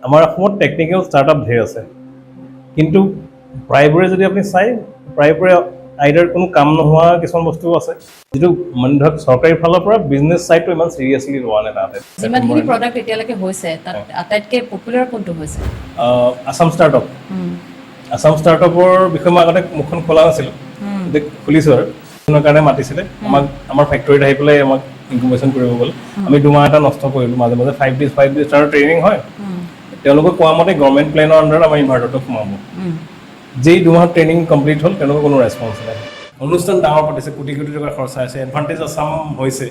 আমাৰ অসমত technical startup ধেৰ আছে, কিন্তু প্ৰায়বোৰে যদি আপুনি চাই প্ৰায়বোৰে আইডাৰ কোনো কাম নোহোৱা কিছুমান বস্তু আছে, যিটো মানে ধৰক চৰকাৰী ফালৰ পৰা বিজনেছ চাইডটো ইমান চিৰিয়াছলি লোৱা নাই তাতে। যিমানখিনি প্ৰডাক্ট এতিয়ালৈকে হৈছে তাত আটাইতকৈ পপুলাৰ কোনটো হৈছে? আছাম ষ্টাৰ্টআপ। আছাম ষ্টাৰ্টআপৰ বিষয়ে মই আগতে মুখখন খোলা নাছিলোঁ, এতিয়া খুলিছোঁ আৰু সেইখনৰ কাৰণে মাতিছিলে আমাক, আমাৰ ফেক্টৰীত আহি পেলাই আমাক ইনকুবেশ্যন কৰিব গ'ল। আমি 2 মাহ এটা নষ্ট কৰিলোঁ, মাজে মাজে 5 days ট্ৰেইনিং হয়। তেওঁলোকে কোৱা মতে গভৰ্ণমেণ্ট প্লেনৰ আণ্ডাৰত আমাৰ ইনভাৰ্টাৰটো সোমাব। যেই 2 মাহ ট্ৰেইনিং কমপ্লিট হ'ল তেওঁলোকৰ কোনো ৰেছপন্স নাই। অনুষ্ঠান ডাঙৰ পাতিছে, কোটি কোটি টকা খৰচা হৈছে, এডভান্টেজ আছাম হৈছে,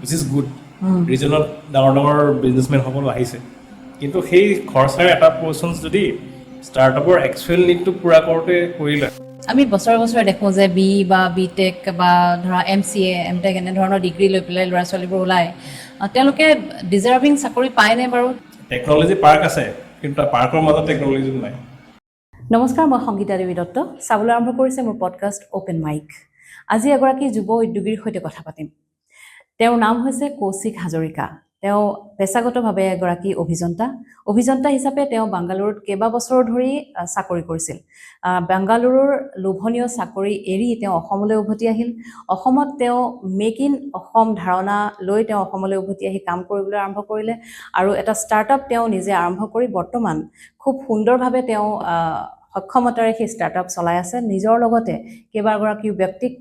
উইচ ইজ গুড। ৰিজনত ডাঙৰ ডাঙৰ বিজনেছমেনসকল আহিছে, কিন্তু সেই খৰচাৰ এটা পৰ্চন যদি ষ্টাৰ্টআপৰ একচুৱেল নিডটো পূৰা কৰোঁতে কৰিলে। আমি বছৰে বছৰে দেখোঁ যে বি বা বি টেক বা ধৰা MCA, M.Tech এনেধৰণৰ ডিগ্ৰী লৈ পেলাই ল'ৰা ছোৱালীবোৰ ওলায়, তেওঁলোকে ডিজাৰ্ভিং চাকৰি পায়নে বাৰু? টেকন'লজি পাৰ্ক আছে, কিন্তু তাৰ পাৰ্কৰ মাজত টেকন'লজি নাই। নমস্কাৰ, মই সংগীতা দেৱী দত্ত। চাবলৈ আৰম্ভ কৰিছে মোৰ পডকাষ্ট অ'পেন মাইক। আজি এগৰাকী যুৱ উদ্যোগীৰ সৈতে কথা পাতিম। তেওঁৰ নাম হৈছে কৌশিক হাজৰিকা। তেওঁ পেছাগতভাৱে এগৰাকী অভিযন্তা হিচাপে তেওঁ বাংগালুৰুত কেইবাবছৰ ধৰি চাকৰি কৰিছিল। বাংগালুৰুৰ লোভনীয় চাকৰি এৰি তেওঁ অসমলৈ উভতি আহিল। অসমত তেওঁ মেক ইন অসম ধাৰণা লৈ তেওঁ অসমলৈ উভতি আহি কাম কৰিবলৈ আৰম্ভ কৰিলে আৰু এটা ষ্টাৰ্টআপ তেওঁ নিজে আৰম্ভ কৰি বৰ্তমান খুব সুন্দৰভাৱে তেওঁ সক্ষমতাৰে সেই ষ্টাৰ্টআপ চলাই আছে। নিজৰ লগতে কেইবাগৰাকী ব্যক্তিক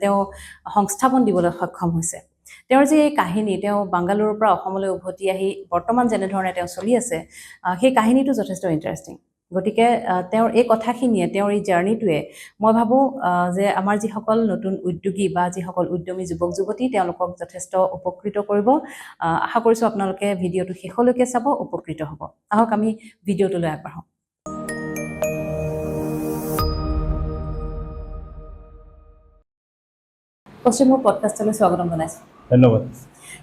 তেওঁ সংস্থাপন দিবলৈ সক্ষম হৈছে। তেওঁৰ যে এই কাহিনী, তেওঁ বাংগালুৰুৰ পৰা অসমলৈ উভতি আহি বৰ্তমান যেনেধৰণে তেওঁ চলি আছে, সেই কাহিনীটো যথেষ্ট ইণ্টাৰেষ্টিং। গতিকে তেওঁৰ এই কথাখিনিয়ে, তেওঁৰ এই জাৰ্ণিটোৱে মই ভাবোঁ যে আমাৰ যিসকল নতুন উদ্যোগী বা যিসকল উদ্যমী যুৱক যুৱতী তেওঁলোকক যথেষ্ট উপকৃত কৰিব। আশা কৰিছোঁ আপোনালোকে ভিডিঅ'টো শেষলৈকে চাব, উপকৃত হ'ব। আহক আমি ভিডিঅ'টোলৈ আগবাঢ়োঁ। কৌশিক, মোৰ পডকাষ্টলৈ স্বাগতম জনাইছোঁ। ধন্যবাদ।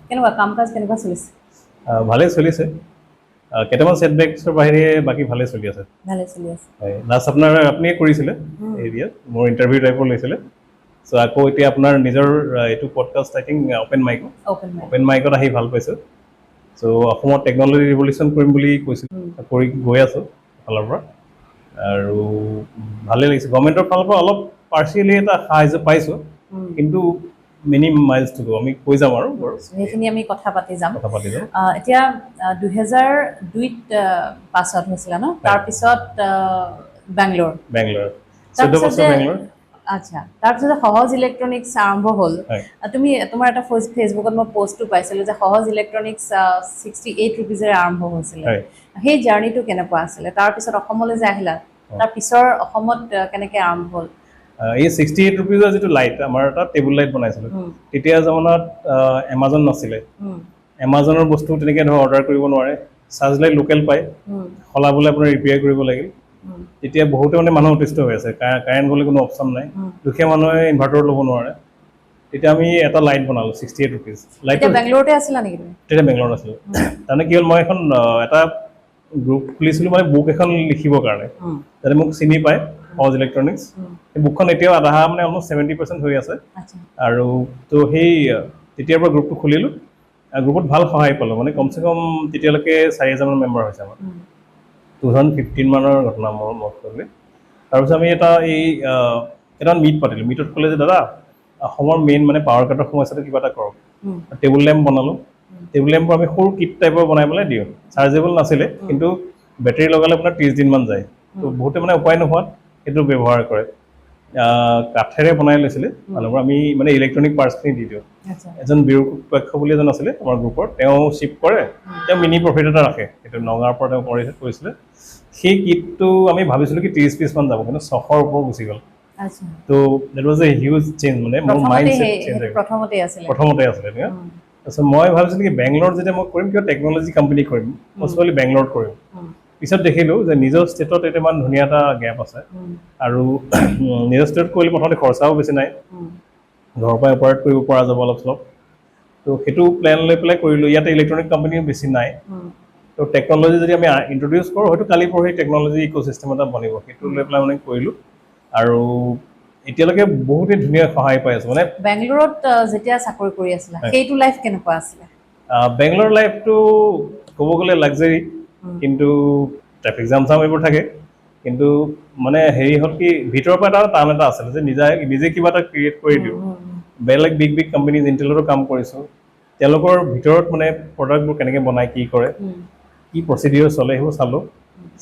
কেনেকুৱা কাম কাজ কেনেকুৱা চলিছে? ভালেই চলিছে, কেইটামান ছেটবেকছৰ বাহিৰে বাকী ভালেই চলি আছে। ভালে চলি আছে। হয়, লাষ্ট আপুনিয়ে কৰিছিলে এৰিয়াত, মোৰ ইণ্টাৰভিউ টাইপৰ লৈছিলে। চ' আকৌ এতিয়া আপোনাৰ নিজৰ এইটো পডকাষ্ট আই থিংক অ'পেন মাইকত আহি ভাল পাইছোঁ। চ' অসমত টেকন'লজি ৰিভলিউশ্যন কৰিম বুলি কৈছিলোঁ, কৰি গৈ আছোঁ ফালৰ পৰা, আৰু ভালেই লাগিছে। গভৰ্ণমেণ্টৰ ফালৰ পৰা অলপ পাৰ্চিয়েলি এটা সাহাৰ্য পাইছোঁ, কিন্তু মেনি মাইলছ টু গো, আমি কৈ যাম আৰু বাৰু সেইখিনি আমি কথা পাতি যাম। যাম। এতিয়া 2002ত পাছ আউট হৈছিলা ন? তাৰপিছত বেংগলোৰ। তাৰপিছত যে আচ্ছা, তাৰপিছত সহজ ইলেক্ট্ৰনিক্স আৰম্ভ হ'ল। তুমি তোমাৰ এটা ফেচবুকত মই পষ্টটো পাইছিলোঁ যে সহজ ইলেক্ট্ৰনিক্স 68 ৰুপিজেৰে আৰম্ভ হৈছিলে। সেই জাৰ্ণিটো কেনেকুৱা আছিলে? তাৰপিছত অসমলৈ যে আহিলা, তাৰ পিছৰ অসমত কেনেকৈ আৰম্ভ হ'ল? এই 68 ৰুপিজৰ যিটো লাইট, আমাৰ এটা টেবুল লাইট বনাইছিলোঁ। তেতিয়া জামানাত এমাজন নাছিলে। এমাজনৰ বস্তু তেনেকৈ ধৰক অৰ্ডাৰ কৰিব নোৱাৰে, চাৰ্জ লাইট লোকেল পায়, সলাবলৈ আপোনাৰ ৰিপেয়াৰ কৰিব লাগিল। তেতিয়া বহুতে মানুহ অতিষ্ঠ হৈ আছে, কাৰেণ্ট গ'লে কোনো অপশ্যন নাই, দুখীয়া মানুহে ইনভাৰ্টাৰ ল'ব নোৱাৰে। তেতিয়া আমি এটা লাইট বনালোঁ 68 ৰুপিজ। লাইটটো বেংগলোৰতে আছিলা নেকি তুমি? তেতিয়া বেংগলোৰত আছিলোঁ। তাৰমানে কি হ'ল, মই এখন এটা গ্ৰুপ খুলিছিলোঁ, মানে বুক এখন লিখিবৰ কাৰণে, যাতে মোক চিনি পায় সহজ ইলেক্ট্ৰনিক্স। সেই বুকখন এতিয়াও আধা অলমষ্ট 70% হৈ আছে। আৰু তো সেই তেতিয়াৰ পৰা গ্ৰুপটো খুলিলোঁ। গ্ৰুপত ভাল সহায় পালোঁ, মানে কমচে কম তেতিয়ালৈকে 4000মান মেম্বাৰ হৈছে আমাৰ। 2015 মানৰ ঘটনা মোৰ মনত কৰিলে। তাৰপিছত আমি এটা মিট পাতিলোঁ। মিটত ক'লে যে দাদা, অসমৰ মেইন পাৱাৰ কাটৰ সমস্যাটো কিবা এটা কৰক। টেবুল লেম্প বনালোঁ। টেবুল লেম্পৰ আমি সৰু কিট টাইপৰ বনাই পেলাই দিওঁ। চাৰ্জেবল নাছিলে, কিন্তু বেটেৰী লগালে আপোনাৰ 30 দিনমান যায়। তো বহুতে উপায় নোহোৱাত সেইটো ব্যৱহাৰ কৰে। কাঠেৰে বনাই লৈছিলে মানুহবোৰ, আমি ইলেক্ট্ৰনিক পাৰ্টছখিনি দি দিওঁ। এজন বিৰূপাক্ষ বুলি এজন আছিলে আমাৰ গ্ৰুপৰ, তেওঁ শ্বিপ কৰে, তেওঁ মিনি প্ৰফিট এটা ৰাখে। সেইটো নগাঁৱৰ পৰা তেওঁ কৰিছিলে। সেই কিটটো আমি ভাবিছিলোঁ কি 30 পিছমান যাব, কিন্তু 600ৰ ওপৰত গুচি গ'ল। তো that was a huge change, মোৰ মাইণ্ডছেট চেঞ্জ হৈ গ'ল। প্ৰথমতে আছিলে। তাৰপিছত মই ভাবিছিলোঁ কি বেংগলোৰত যেতিয়া মই কৰিম, কিবা টেকন'লজি কোম্পানী কৰিম, মই বেংগলোৰত কৰিম। পিছত দেখিলোঁ যে নিজৰ ষ্টেটত এটা ইমান ধুনীয়া এটা গেপ আছে, আৰু নিজৰ ষ্টেটত কৰিলে প্ৰথমতে খৰচাও বেছি নাই, ঘৰৰ পৰাই অপাৰেট কৰিব পৰা যাব অলপ চলপ। তো সেইটো প্লেন লৈ পেলাই কৰিলোঁ। ইয়াতে ইলেক্ট্ৰনিক কোম্পানীও বেছি নাই। তো টেকন'লজি যদি আমি ইণ্ট্ৰডিউচ কৰোঁ, হয়তো কালি পৰহি টেকন'লজি ইক'চিষ্টেম এটা বনিব, সেইটো লৈ পেলাই কৰিলোঁ। আৰু এতিয়ালৈকে বহুতেই ধুনীয়া সহায় পাই আছোঁ। বেংগলোৰত যেতিয়া চাকৰি কৰি আছিলা, সেইটো লাইফ কেনেকুৱা আছিলে? বেংগলোৰ লাইফটো ক'ব গ'লে লাক্সাৰী, কিন্তু ট্ৰেফিক জাম চাম এইবোৰ থাকে, কিন্তু মানে হেৰি হ'ল কি ভিতৰৰ পৰা এটা টান এটা আছিলে যে নিজে কিবা এটা ক্ৰিয়েট কৰি দিওঁ। বেলেগ বিগ বিগ কোম্পানীজ ইণ্টেলতো কাম কৰিছোঁ, তেওঁলোকৰ ভিতৰত মানে প্ৰডাক্টবোৰ কেনেকৈ বনায়, কি কৰে, কি প্ৰচিডিঅ'ৰ চলে সেইবোৰ চালোঁ।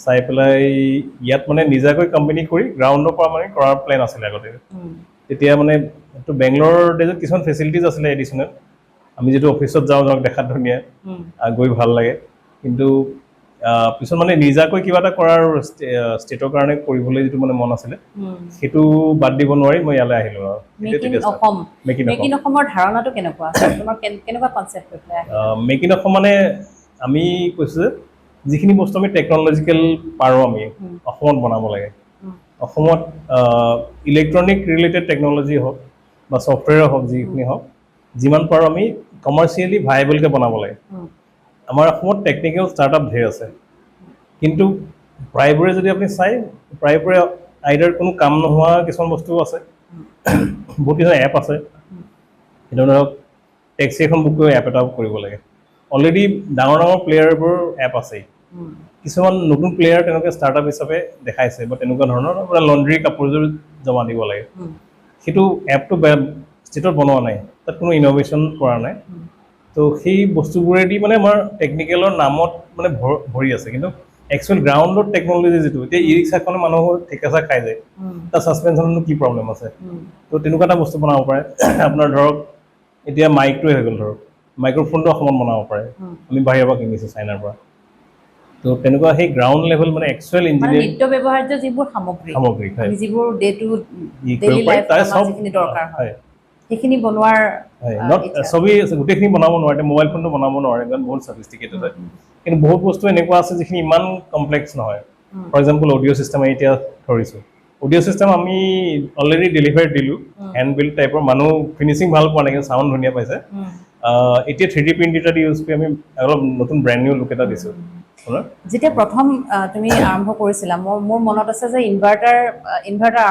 চাই পেলাই ইয়াত মানে নিজাকৈ কোম্পানী কৰি গ্ৰাউণ্ডৰ পৰা মানে কৰাৰ প্লেন আছিলে আগতে। তেতিয়া মানে এইটো বেংগলোৰ ডেজত কিছুমান ফেচিলিটিজ আছিলে এডিশ্যনেল। আমি যিটো অফিচত যাওঁ দেখাত ধুনীয়া, গৈ ভাল লাগে, কিন্তু পিছত মানে নিজাকৈ কিবা এটা কৰাৰ ষ্টেটৰ কাৰণে কৰিবলৈ যিটো মানে মন আছিলে, সেইটো বাদ দিব নোৱাৰি মই ইয়ালৈ আহিলোঁ আৰু। মেক ইন অসমৰ ধাৰণাটো কেনেকুৱা, তোমাৰ কেনেকুৱা কনচেপ্ট লৈ পেলাই? মেক ইন অসম মানে আমি কৈছোঁ যে যিখিনি বস্তু আমি টেকন'লজিকেল পাৰোঁ আমি অসমত বনাব লাগে। অসমত ইলেক্ট্ৰনিক ৰিলেটেড টেকন'লজি হওক বা ছফ্টৱেৰ হওক, যিখিনি হওক, যিমান পাৰোঁ আমি কমাৰ্চিয়েলি ভাইবলকৈ বনাব লাগে। আমাৰ অসমত টেকনিকেল ষ্টাৰ্টআপ ধেৰ আছে, কিন্তু প্ৰায়বোৰে যদি আপুনি চাই, প্ৰায়বোৰে আইডাৰ কোনো কাম নোহোৱা কিছুমান বস্তুও আছে। বহুত কিছুমান এপ আছে, সেইটো ধৰক টেক্সি এখন বুক কৰি এপ এটা কৰিব লাগে। অলৰেডি ডাঙৰ ডাঙৰ প্লেয়াৰবোৰ এপ আছেই, কিছুমান নতুন প্লেয়াৰ তেনেকৈ ষ্টাৰ্টআপ হিচাপে দেখাইছে বা তেনেকুৱা ধৰণৰ আপোনাৰ লণ্ড্ৰি কাপোৰযোৰ জমা দিব লাগে, সেইটো এপটো ষ্টেটত বনোৱা নাই, তাত কোনো ইন'ভেশ্যন কৰা নাই। তো সেই বস্তুবোৰেদি মানে আমাৰ টেকনিকেলৰ নামত মানে ভৰি আছে, কিন্তু একচুৱেল গ্ৰাউণ্ডত টেকন'লজি যিটো, এতিয়া ই ৰিক্সাখনে মানুহৰ ঠেকেচা খাই যায়, তাৰ ছাছপেনশ্যননো কি প্ৰব্লেম আছে। তো তেনেকুৱা এটা বস্তু বনাব পাৰে। আপোনাৰ ধৰক এতিয়া মাইকটোৱে হৈ গ'ল, ধৰক মাইক্ৰ'ফোনটো অসমত বনাব পাৰে, আমি বাহিৰৰ পৰা কিনিছোঁ চাইনাৰ পৰা। তো তেনেকুৱা সেই গ্ৰাউণ্ড লেভেল মানে একচুৱেল ইঞ্জিনিয়াৰিং নিত্য ব্যৱহাৰ্য যিবোৰ সামগ্ৰী, যিবোৰ ডে টু ডেইলি লাইফত যিখিনি দৰকাৰ হয় সেইখিনি বনোৱাৰ ছবি আছে, গোটেইখিনি বনাব নোৱাৰে, মোবাইল ফোনটো বনাব নোৱাৰে, কাৰণ বহুত ছফিষ্টিকেটেড হয়। কিন্তু বহুত বস্তু এনেকুৱা আছে যিখিনি ইমান কমপ্লেক্স নহয়। ফৰ এক্সাম্পল অডিঅ' চিষ্টেম আমি এতিয়া ধৰিছোঁ, অডিঅ' চিষ্টেম আমি অলৰেডি ডেলিভাৰী দিলোঁ, হেণ্ড বিল্ড টাইপৰ, মানুহ ফিনিচিং ভাল পোৱা নাই, কিন্তু চাউণ্ড ধুনীয়া পাইছে। এতিয়া 3D প্ৰিণ্ট এটা ইউজ কৰি আমি অলপ নতুন ব্ৰেণ্ড নিউ লুক এটা দিছোঁ। যেতিয়া প্ৰথম তুমি আৰম্ভ কৰিছিলা, মোৰ মনত আছে যে ইনভাৰ্টাৰ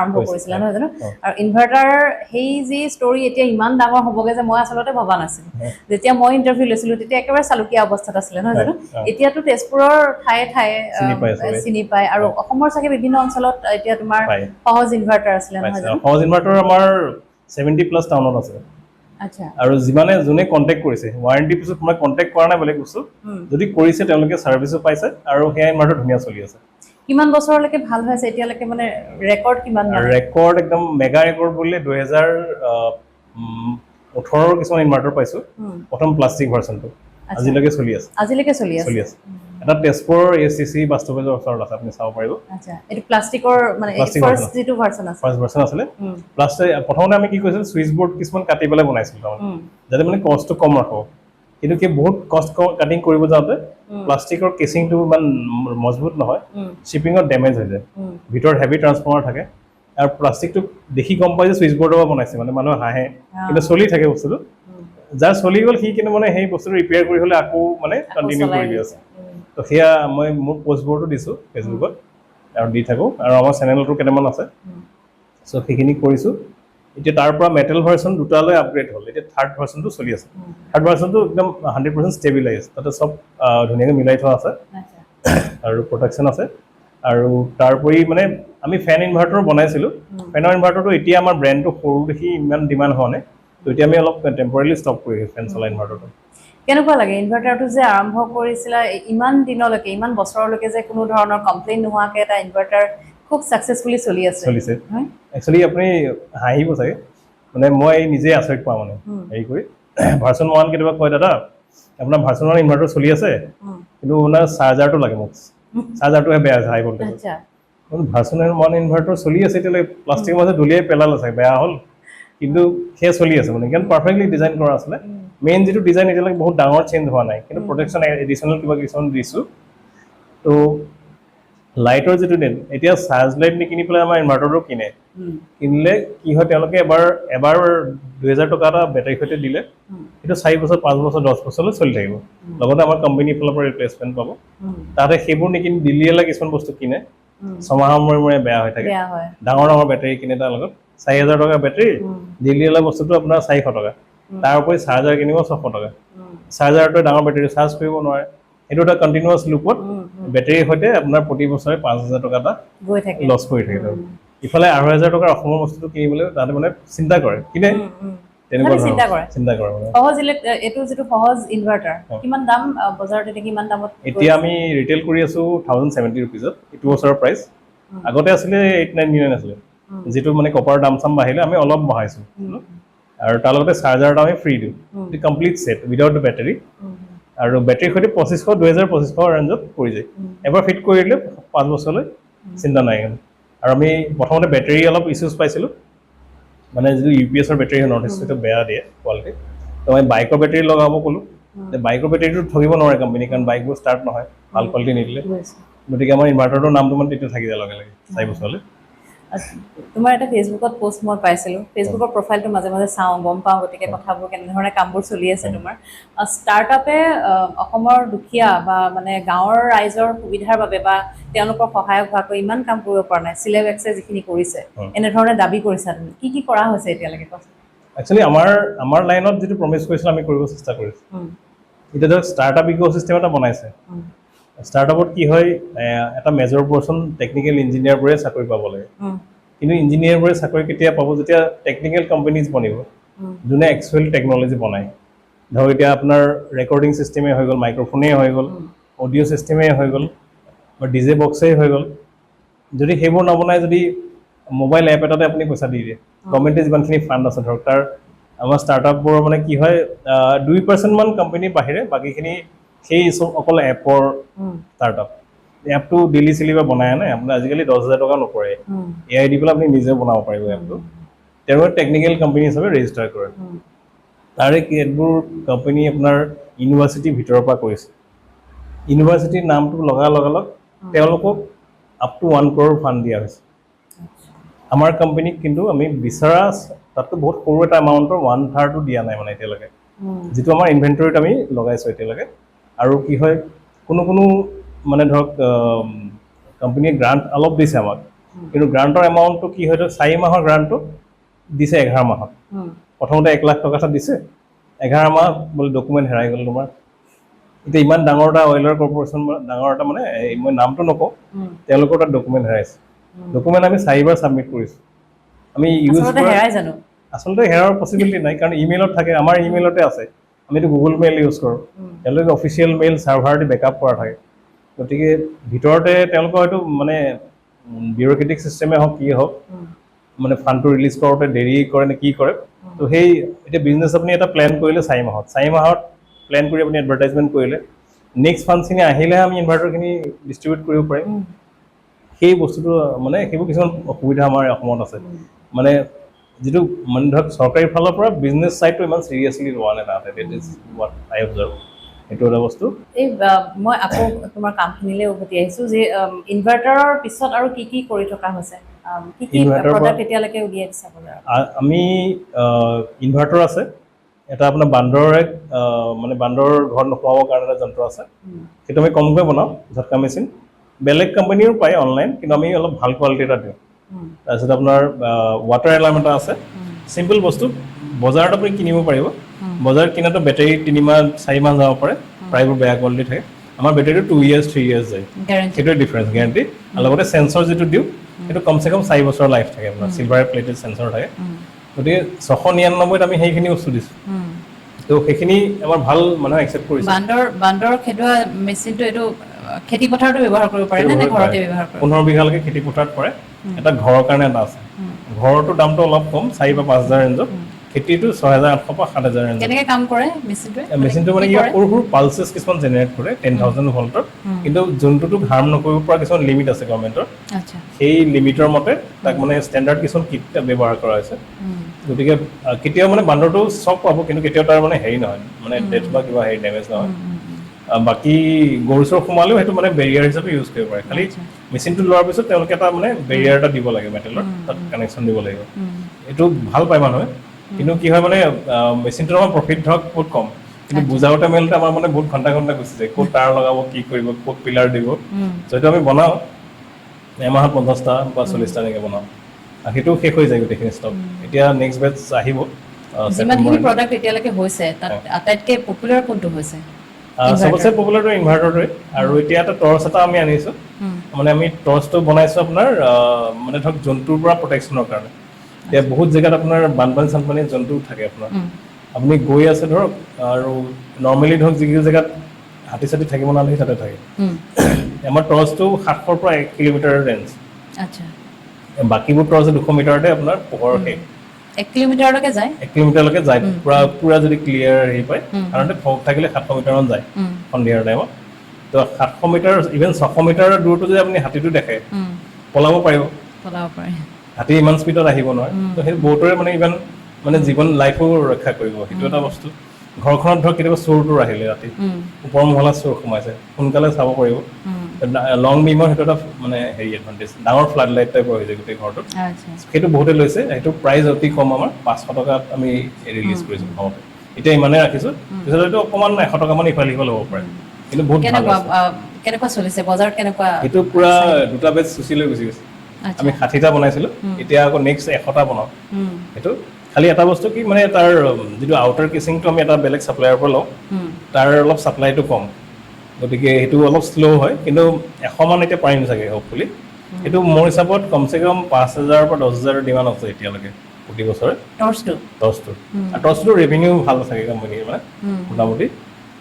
আৰম্ভ কৰিছিলা নহয় জানো, আৰু ইনভাৰ্টাৰ সেই যি ষ্টৰী এতিয়া ইমান ডাঙৰ হ'বগে যে মই আচলতে ভবা নাছিলোঁ। যেতিয়া মই ইণ্টাৰভিউ লৈছিলোঁ তেতিয়া একেবাৰে চালুকীয়া অৱস্থাত আছিলে নহয় জানো। এতিয়াতো তেজপুৰৰ ঠায়ে ঠায়ে চিনি পায়, আৰু অসমৰ চাগে বিভিন্ন অঞ্চলত এতিয়া তোমাৰ সহজ ইনভাৰ্টাৰ আছিলে নহয় জানো। সহজ ইনভাৰ্টাৰ আমাৰ 70+ টাউনত আছে। আৰু যোনে কণ্টেক্ট কৰিছে, ৱাৰেণ্টি পিছত মই কণ্টেক্ট কৰা নাই বেলেগ বস্তু, যদি কৰিছে তেওঁলোকে ছাৰ্ভিচো পাইছে, আৰু সেয়া ইনভাৰ্টাৰ ধুনীয়া চলি আছে। কিমান বছৰলৈকে ভাল হৈছে এতিয়ালৈকে, মানে ৰেকৰ্ড কিমান? ৰেকৰ্ড একদম মেগা ৰেকৰ্ড বুলিলে 2018 কিছুমান ইনভাৰ্টাৰ পাইছোঁ, প্ৰথম প্লাষ্টিক ভাৰ্চনটো আজিলৈকে চলি আছে। এটা তেজপুৰৰ ACC বাস্তৱেজৰ ওচৰত আছে, আপুনি চাব পাৰিব। এইটো প্লাষ্টিকৰ মানে ফাৰ্ষ্ট যিটো ভাৰ্চন আছে, ফাৰ্ষ্ট ভাৰ্চন আছিলে। প্ৰথমতে আমি কি কৰিছিলোঁ, ছুইচ বৰ্ড কিছুমান কাটি পেলাই বনাইছিলোঁ, তাৰমানে যাতে মানে কষ্টটো কম ৰাখোঁ। কিন্তু সেই বহুত কষ্ট কাটিং কৰিব যাওঁতে প্লাষ্টিকৰ কেচিংটো ইমান মজবুত নহয়, শ্বিপিঙত ডেমেজ হৈ যায়, ভিতৰত হেভি ট্ৰান্সফৰ্মাৰ থাকে, আৰু প্লাষ্টিকটো দেখি গম পাই যে ছুইচ বৰ্ডৰ পৰা বনাইছে, মানে মানুহে হাঁহে, কিন্তু চলি থাকে বস্তুটো। যাৰ চলি গ'ল সি কিন্তু মানে সেই বস্তুটো ৰিপেয়াৰ কৰি হ'লে আকৌ মানে কণ্টিনিউ কৰি দি আছে। তো সেয়া মই মোৰ পষ্টবোৰতো দিছোঁ ফেচবুকত, আৰু দি থাকোঁ, আৰু আমাৰ চেনেলতো কেইটামান আছে। চ' সেইখিনি কৰিছোঁ। এতিয়া তাৰ পৰা মেটেল ভাৰ্চন দুটালৈ আপগ্ৰেড হ'ল, এতিয়া থাৰ্ড ভাৰ্চনটো চলি আছে। থাৰ্ড ভাৰ্চনটো একদম 100% ষ্টেবিলাইজ, তাতে চব ধুনীয়াকৈ মিলাই থোৱা আছে, আৰু প্ৰটেকশ্যন আছে। আৰু তাৰোপৰি মানে আমি ফেন ইনভাৰ্টাৰ বনাইছিলোঁ, ফেনৰ ইনভাৰ্টাৰটো এতিয়া আমাৰ ব্ৰেণ্ডটো সৰু দেখি ইমান ডিমাণ্ড হোৱা নাই, তো এতিয়া আমি অলপ টেম্পৰেলি ষ্টপ কৰি ফেন চলা ইনভাৰ্টাৰটো। কেনেকুৱা লাগে ইনভাৰ্টাৰটো যে আৰম্ভ কৰিছিলা, ইমান দিনলৈকে, ইমান বছৰলৈকে যে কোনো ধৰণৰ কমপ্লেইন নোহোৱাকৈ এটা ইনভাৰ্টাৰ খুব ছাকচেছফুলি চলিছে। একচুৱেলি আপুনি হাঁহিব চাগে, মানে মই নিজে আচৰিত পাওঁ, মানে হেৰি কৰি ভাৰ্চন 1 কেতিয়াবা কয়, দাদা আপোনাৰ ভাৰ্চন 1 ইনভাৰ্টাৰ চলি আছে, কিন্তু আপোনাৰ চাৰ্জাৰটো লাগে মোক, চাৰ্জাৰটোহে বেয়া আছে, হাই ভল্টেজ। ভাৰ্চন 1 ইনভাৰ্টাৰ চলি আছে, এতিয়ালৈ প্লাষ্টিকৰ মাজে দলিয়াই পেলালে চাগে, বেয়া হ'ল, কিন্তু সেয়া চলি আছে, মানে কাৰণ পাৰফেক্টলি ডিজাইন কৰা আছিলে। মেইন যিটো ডিজাইন এতিয়ালৈকে বহুত ডাঙৰ চেঞ্জ হোৱা নাই, কিন্তু প্ৰটেকশ্যন এডিশ্যনেল কিবা কিছুমান দিছোঁ। তো লাইটৰ যিটো দিন, এতিয়া চাৰ্জ লাইট নিকিনি পেলাই আমাৰ ইনভাৰ্টাৰটো কিনিলে কি হয়, তেওঁলোকে এবাৰ 2000 টকা এটা বেটাৰীৰ সৈতে দিলে, সেইটো 4 বছৰ 5 বছৰ 10 বছৰলৈ চলি থাকিব, লগতে আমাৰ কোম্পানীৰ ফালৰ পৰা ৰিপ্লেচমেণ্ট পাব। তাতে সেইবোৰ নিকিনি দিল্লীলৈ কিছুমান বস্তু কিনে, 6 মাহৰ মূৰে বেয়া হৈ থাকে, ডাঙৰ ডাঙৰ বেটাৰী কিনে, তাৰ লগত 4000 টকা বেটাৰী, দিল্লীলৈ বস্তুটো আপোনাৰ 400 টকা, তাৰ উপৰি চাৰ্জাৰ কিনিব 600 টকা। চাৰ্জাৰটোৱে ডাঙৰ বেটাৰী চাৰ্জ কৰিব নোৱাৰে এইটো এটা কণ্টিনিউৱাছ লুপত বেটাৰীৰ সৈতে আপোনাৰ প্ৰতি বছৰে 5,000 টকা এটা গৈ থাকে লছ কৰি থাকে ইফালে 2,500 টকাৰ অসমৰ বস্তুটো কিনিবলৈ তাতে মানে চিন্তা কৰে কিনে তেনেকুৱা মানে চিন্তা কৰে চিন্তা কৰে মানে সহজ এইটো যিটো সহজ ইনভাৰ্টাৰ কিমান দাম বজাৰত এতিয়া কিমান দামত এতিয়া আমি ৰিটেল কৰি আছো 1070 ৰুপিজত এইটো বছৰৰ প্ৰাইচ আগতে আছিলে 899 আছিলে যেটো মানে কপাৰ দাম চাম বাহিলে আমি অলপ বহাইছো আৰু তাৰ লগতে চাৰ্জাৰটো আমি ফ্ৰী দিওঁ এটো কমপ্লিট সেট উইদাউট বেটাৰী আৰু বেটাৰী সৈতে 2500 ৰেঞ্জত পৰি যায় এবাৰ ফিট কৰি দিলে 5 বছৰলৈ চিন্তা নাই আৰু আমি প্ৰথমতে বেটাৰী অলপ ইস্যুজ পাইছিলো মানে যিটো ইউপিএছৰ বেটাৰী নৰ্থ ইষ্টটো বেয়া দিয়ে কোৱালিটি তো আমি বাইকৰ বেটাৰী লগাব ক'লো বাইকৰ বেটাৰীটো ঠগিব নোৱাৰে কোম্পানী কাৰণ বাইকবোৰ ষ্টাৰ্ট নহয় ভাল কোৱালিটি নিদিলে গতিকে আমাৰ ইনভাৰ্টাৰটোৰ নামটো মানে তেতিয়া থাকি যায় লগে লগে 4 বছৰলৈ তোমাৰ এটা ফেচবুকত পোষ্ট মই পাইছিলো ফেচবুকৰ প্ৰফাইলটো মাজে মাজে চাওঁ গম পাওঁ গতিকে কথাবোৰ কেনেধৰণে কামবোৰ চলি আছে তোমাৰ ষ্টাৰ্টআপে অসমৰ দুখীয়া বা মানে গাঁৱৰ ৰাইজৰ সুবিধাৰ বাবে বা তেওঁলোকৰ সহায়ক হোৱাকৈ ইমান কাম কৰিব পৰা নাই চিলেবেক্সে যিখিনি কৰিছে এনেধৰণে দাবী কৰিছা তুমি কি কৰা হৈছে এতিয়ালৈকে কোৱাচোন একচুৱেলি আমাৰ লাইনত যিটো প্ৰমিছ কৰিছিল আমি কৰিব চেষ্টা কৰিছো এতিয়া ধৰক ষ্টাৰ্টআপ ইক'চিষ্টেম এটা বনাইছে ষ্টাৰ্টআপত কি হয় এটা মেজৰ পৰ্চন টেকনিকেল ইঞ্জিনিয়াৰবোৰে চাকৰি পাব লাগে কিন্তু ইঞ্জিনিয়াৰবোৰে চাকৰি কেতিয়া পাব যেতিয়া টেকনিকেল কোম্পানীজ বনিব যোনে এক্সুৱেল টেকন'লজি বনায় ধৰক এতিয়া আপোনাৰ ৰেকৰ্ডিং চিষ্টেমেই হৈ গ'ল মাইক্ৰফোনেই হৈ গ'ল অডিঅ' চিষ্টেমেই হৈ গ'ল বা ডিজে বক্সেই হৈ গ'ল যদি সেইবোৰ নবনাই যদি মোবাইল এপ এটাতে আপুনি পইচা দি দিয়ে গভৰ্ণমেণ্টে যিমানখিনি ফাণ্ড আছে ধৰক তাৰ আমাৰ ষ্টাৰ্টআপবোৰৰ মানে কি হয় 2% মান কোম্পানীৰ বাহিৰে বাকীখিনি সেই অকল এপৰ ষ্টাৰ্টআপ এপটো ডেইলি চেলিবা বনাই আনে আপোনাৰ আজিকালি 10,000 টকা নপৰে এআই দি পেলাই আপুনি নিজে বনাব পাৰিব এপটো তেওঁলোকে টেকনিকেল কোম্পানী হিচাপে ৰেজিষ্টাৰ কৰে তাৰে এইবোৰ কোম্পানী আপোনাৰ ইউনিভাৰ্চিটিৰ ভিতৰৰ পৰা কৰিছে ইউনিভাৰ্চিটিৰ নামটো লগাৰ লগে লগে তেওঁলোকক আপ টু 1 crore ফাণ্ড দিয়া হৈছে আমাৰ কোম্পানীক কিন্তু আমি বিচৰা তাততো বহুত সৰু এটা এমাউণ্টৰ 1/3 দিয়া নাই মানে এতিয়ালৈকে যিটো আমাৰ ইনভেন্টৰীত আমি লগাইছো এতিয়ালৈকে আৰু কি হয় কোনো মানে ধৰক কোম্পানীয়ে গ্ৰান্ট অলপ দিছে আমাক কিন্তু গ্ৰান্টৰ এমাউণ্টটো কি হয় 4 মাহৰ গ্ৰান্টটো দিছে 11 মাহত প্ৰথমতে 1 লাখ টকা এটা দিছে 11 মাহ বোলে ডকুমেণ্ট হেৰাই গ'ল তোমাৰ এতিয়া ইমান ডাঙৰ এটা অইলৰ কৰ্পোৰেশ্যন ডাঙৰ এটা মানে মই নামটো নকওঁ তেওঁলোকৰ তাত ডকুমেণ্ট হেৰাইছে ডকুমেণ্ট আমি 4 বাৰ সাবমিট কৰিছো আমি ইউজ আচলতে হেৰাৰ পসিবিলিটি নাই কাৰণ ইমেইলত থাকে আমাৰ ইমেইলতে আছে আমিতো গুগল মেইল ইউজ কৰোঁ তেওঁলোকে অফিচিয়েল মেইল ছাৰ্ভাৰ দি বেকআপ কৰা থাকে গতিকে ভিতৰতে তেওঁলোকৰ হয়তো মানে বিউৰ'ক্ৰেটিক চিষ্টেমে হওক কি হওক মানে ফাণ্ডটো ৰিলিজ কৰোঁতে দেৰি কৰে নে কি কৰে তো সেই এতিয়া বিজনেছ আপুনি এটা প্লেন কৰিলে 4 মাহত প্লেন কৰি আপুনি এডভাৰটাইজমেণ্ট কৰিলে নেক্সট ফাণ্ডখিনি আহিলেহে আমি ইনভাৰ্টাৰখিনি ডিষ্ট্ৰিবিউট কৰিব পাৰিম সেই বস্তুটো মানে সেইবোৰ কিছুমান অসুবিধা আমাৰ অসমত আছে মানে যিটো মানে ধৰক চৰকাৰী ফালৰ পৰা বিজনেছ ছাইডটো ইমান চিৰিয়াছলি লোৱা নাই তাতে that is what I observe এইটো এটা বস্তু এই মই আকৌ তোমাৰ কামখিনিলৈ উভতি আহিছোঁ যে ইনভাৰ্টাৰৰ পিছত আৰু কি কৰি থকা হৈছে কি প্ৰডাক্ট এতিয়ালৈকে উলিয়াই দিছা বজাৰত আমি ইনভাৰ্টাৰ আছে এটা আপোনাৰ বান্দৰৰে মানে বান্দৰ ঘৰত নোসোমাবৰ কাৰণে এটা যন্ত্ৰ আছে সেইটো আমি কমকৈ বনাওঁ ঝটকা মেচিন বেলেগ কোম্পানীও পায় অনলাইন কিন্তু আমি অলপ ভাল কোৱালিটি এটা দিওঁ তাৰপিছত আপোনাৰ ৱাটাৰ এলাৰ্ম এটা আছে চিম্পল বস্তু বজাৰত আপুনি কিনিব পাৰিব বজাৰত কিনাটো বেটাৰী 3 মাহ 4 মাহ যাব পাৰে প্ৰায়বোৰ বেয়া কোৱালিটি থাকে আমাৰ বেটাৰীটো 2 years 3 years যায় সেইটোৱে ডিফাৰেঞ্চ গেৰাণ্টি আৰু লগতে চেঞ্চৰ যিটো দিওঁ সেইটো কমচে কম 4 বছৰ লাইফ থাকে আপোনাৰ চিলভাৰ প্লেটেড চেঞ্চৰ থাকে গতিকে 699ত আমি সেইখিনি বস্তু দিছোঁ তো সেইখিনি আমাৰ ভাল মানুহে একচেপ্ট কৰিছে বান্দৰ খেদোৱা মেচিনটো এইটো খেতি পথাৰতো ব্যৱহাৰ কৰিব পাৰে নে ঘৰতে ব্যৱহাৰ কৰে 15 বিঘালৈকে খেতি পথাৰত কৰে এটা ঘৰৰ কাৰণে এটা আছে ঘৰটোৰ দামটো অলপ কম 4 বা 5,000 ৰেঞ্জত খেতিটো 6,800 পৰা 7,000 ৰেঞ্জত কেনেকৈ কাম কৰে মেচিনটো মানে কি সৰু সৰু পালচেছ কিছুমান জেনেৰেট কৰে 10,000 ভল্টৰ কিন্তু যোনটোক হাৰ্ম নকৰিব পৰা কিছুমান লিমিট আছে গভৰ্ণমেণ্টৰ সেই লিমিটৰ মতে তাক মানে ষ্টেণ্ডাৰ্ড কিছুমান কিট ব্যৱহাৰ কৰা হৈছে গতিকে কেতিয়াও মানে বান্দৰটো চক পাব কিন্তু কেতিয়াও তাৰ মানে হেৰি নহয় মানে ডেথ বা কিবা হেৰি ডেমেজ নহয় বাকী গৰু চৰ সোমালেও সেইটো মানে বেৰিয়াৰ হিচাপে ইউজ কৰিব পাৰে খালি মেচিনটো লোৱাৰ পিছত তেওঁলোকে এটা মানে বেৰিয়াৰ এটা দিব লাগে মেটেলৰ তাত কানেকশ্যন দিব লাগিব এইটো ভাল পায় মানুহে কিন্তু কি হয় মানে মেচিনটোৰ আমাৰ প্ৰফিট ধৰক বহুত কম কিন্তু বুজাওঁতে মেলোতে আমাৰ মানে বহুত ঘণ্টা গুচি যায় ক'ত তাঁৰ লগাব কি কৰিব ক'ত পিলাৰ দিব যিহেতু আমি বনাওঁ এমাহত 50টা বা 40টা এনেকৈ বনাওঁ সেইটো শেষ হৈ যায় গোটেইখিনি ষ্টক এতিয়া নেক্সট বেটছ আহিব যিমানখিনি প্ৰডাক্ট এতিয়ালৈকে হৈছে তাত আটাইতকৈ পপুলাৰ কোনটো হৈছে সবচে পপুলাৰটো ইনভাৰ্টাৰটোৱে আৰু এতিয়া এটা টৰ্চ এটা আমি আনিছোঁ মানে আমি টৰ্চটো বনাইছোঁ আপোনাৰ মানে ধৰক জন্তুৰ পৰা প্ৰটেকশ্যনৰ কাৰণে এতিয়া বহুত জেগাত আপোনাৰ বানপানী চানপানী জন্তু থাকে আপোনাৰ আপুনি গৈ আছে ধৰক আৰু নৰ্মেলি ধৰক যিবোৰ জেগাত হাতী চাতি থাকিব নালাগে তাতে থাকে আমাৰ টৰ্চটো 700 পৰা 1 কিলোমিটাৰ ৰেঞ্জ আচ্ছা বাকীবোৰ টৰ্চ 200 মিটাৰতে আপোনাৰ পোহৰ শেষ 1 কিলোমিটাৰলৈকে যায় 1 কিলোমিটাৰলৈকে যায় পুৰা যদি ক্লিয়াৰ হেৰি পায় কাৰণ ফগ থাকিলে 700 মিটাৰমান যায় সন্ধিয়াৰ টাইমত তো 700 মিটাৰ ইভেন 600 মিটাৰ দূৰতো যদি আপুনি হাতীটো দেখে পলাব পাৰিব হাতী ইমান স্পীডত আহিব নোৱাৰে তো সেই বহুতৰে মানে ইভেন মানে জীৱন লাইফো ৰক্ষা কৰিব সেইটো এটা বস্তু ঘৰখনত ধৰক কেতিয়াবা চোৰটো আহিলে ৰাতি ওপৰ মহলা চোৰ সোমাইছে সোনকালে চাব পাৰিব লং বিমৰ সেইটো এটা মানে হেৰি এডভান্টেজ ডাঙৰ ফ্লাড লাইট টাইপৰ হৈ যায় গোটেই ঘৰটোত সেইটো বহুতে লৈছে সেইটো প্ৰাইচ অতি কম আমাৰ 500 টকাত আমি ৰিলিজ কৰিছোঁ ঘৰতে এতিয়া ইমানে ৰাখিছোঁ পিছত হয়তো অকণমান 100 টকামান ইফাল সিফাল হ'ব পাৰে কিন্তু বহুত কেনেকুৱা চলিছে বজাৰত কেনেকুৱা সেইটো পুৰা দুটা বেচ চুচি লৈ গুচি গৈছে আমি 60টা বনাইছিলোঁ এতিয়া আকৌ নেক্সট 100টা বনাওঁ সেইটো খালি এটা বস্তু কি মানে তাৰ যিটো আউটাৰ কেচিংটো আমি এটা বেলেগ ছাপ্লায়াৰ পৰা লওঁ তাৰ অলপ ছাপ্লাইটো কম গতিকে সেইটো অলপ শ্ল' হয় কিন্তু 100 মান এতিয়া পাৰিম চাগে হ'পফুলি সেইটো মোৰ হিচাপত কমচে কম 5,000 পৰা 10,000 ডিমাণ্ড আছে এতিয়ালৈকে প্ৰতি বছৰে টৰ্চটো ৰেভিনিউ ভাল থাকে কোম্পানীৰ মানে মোটামুটি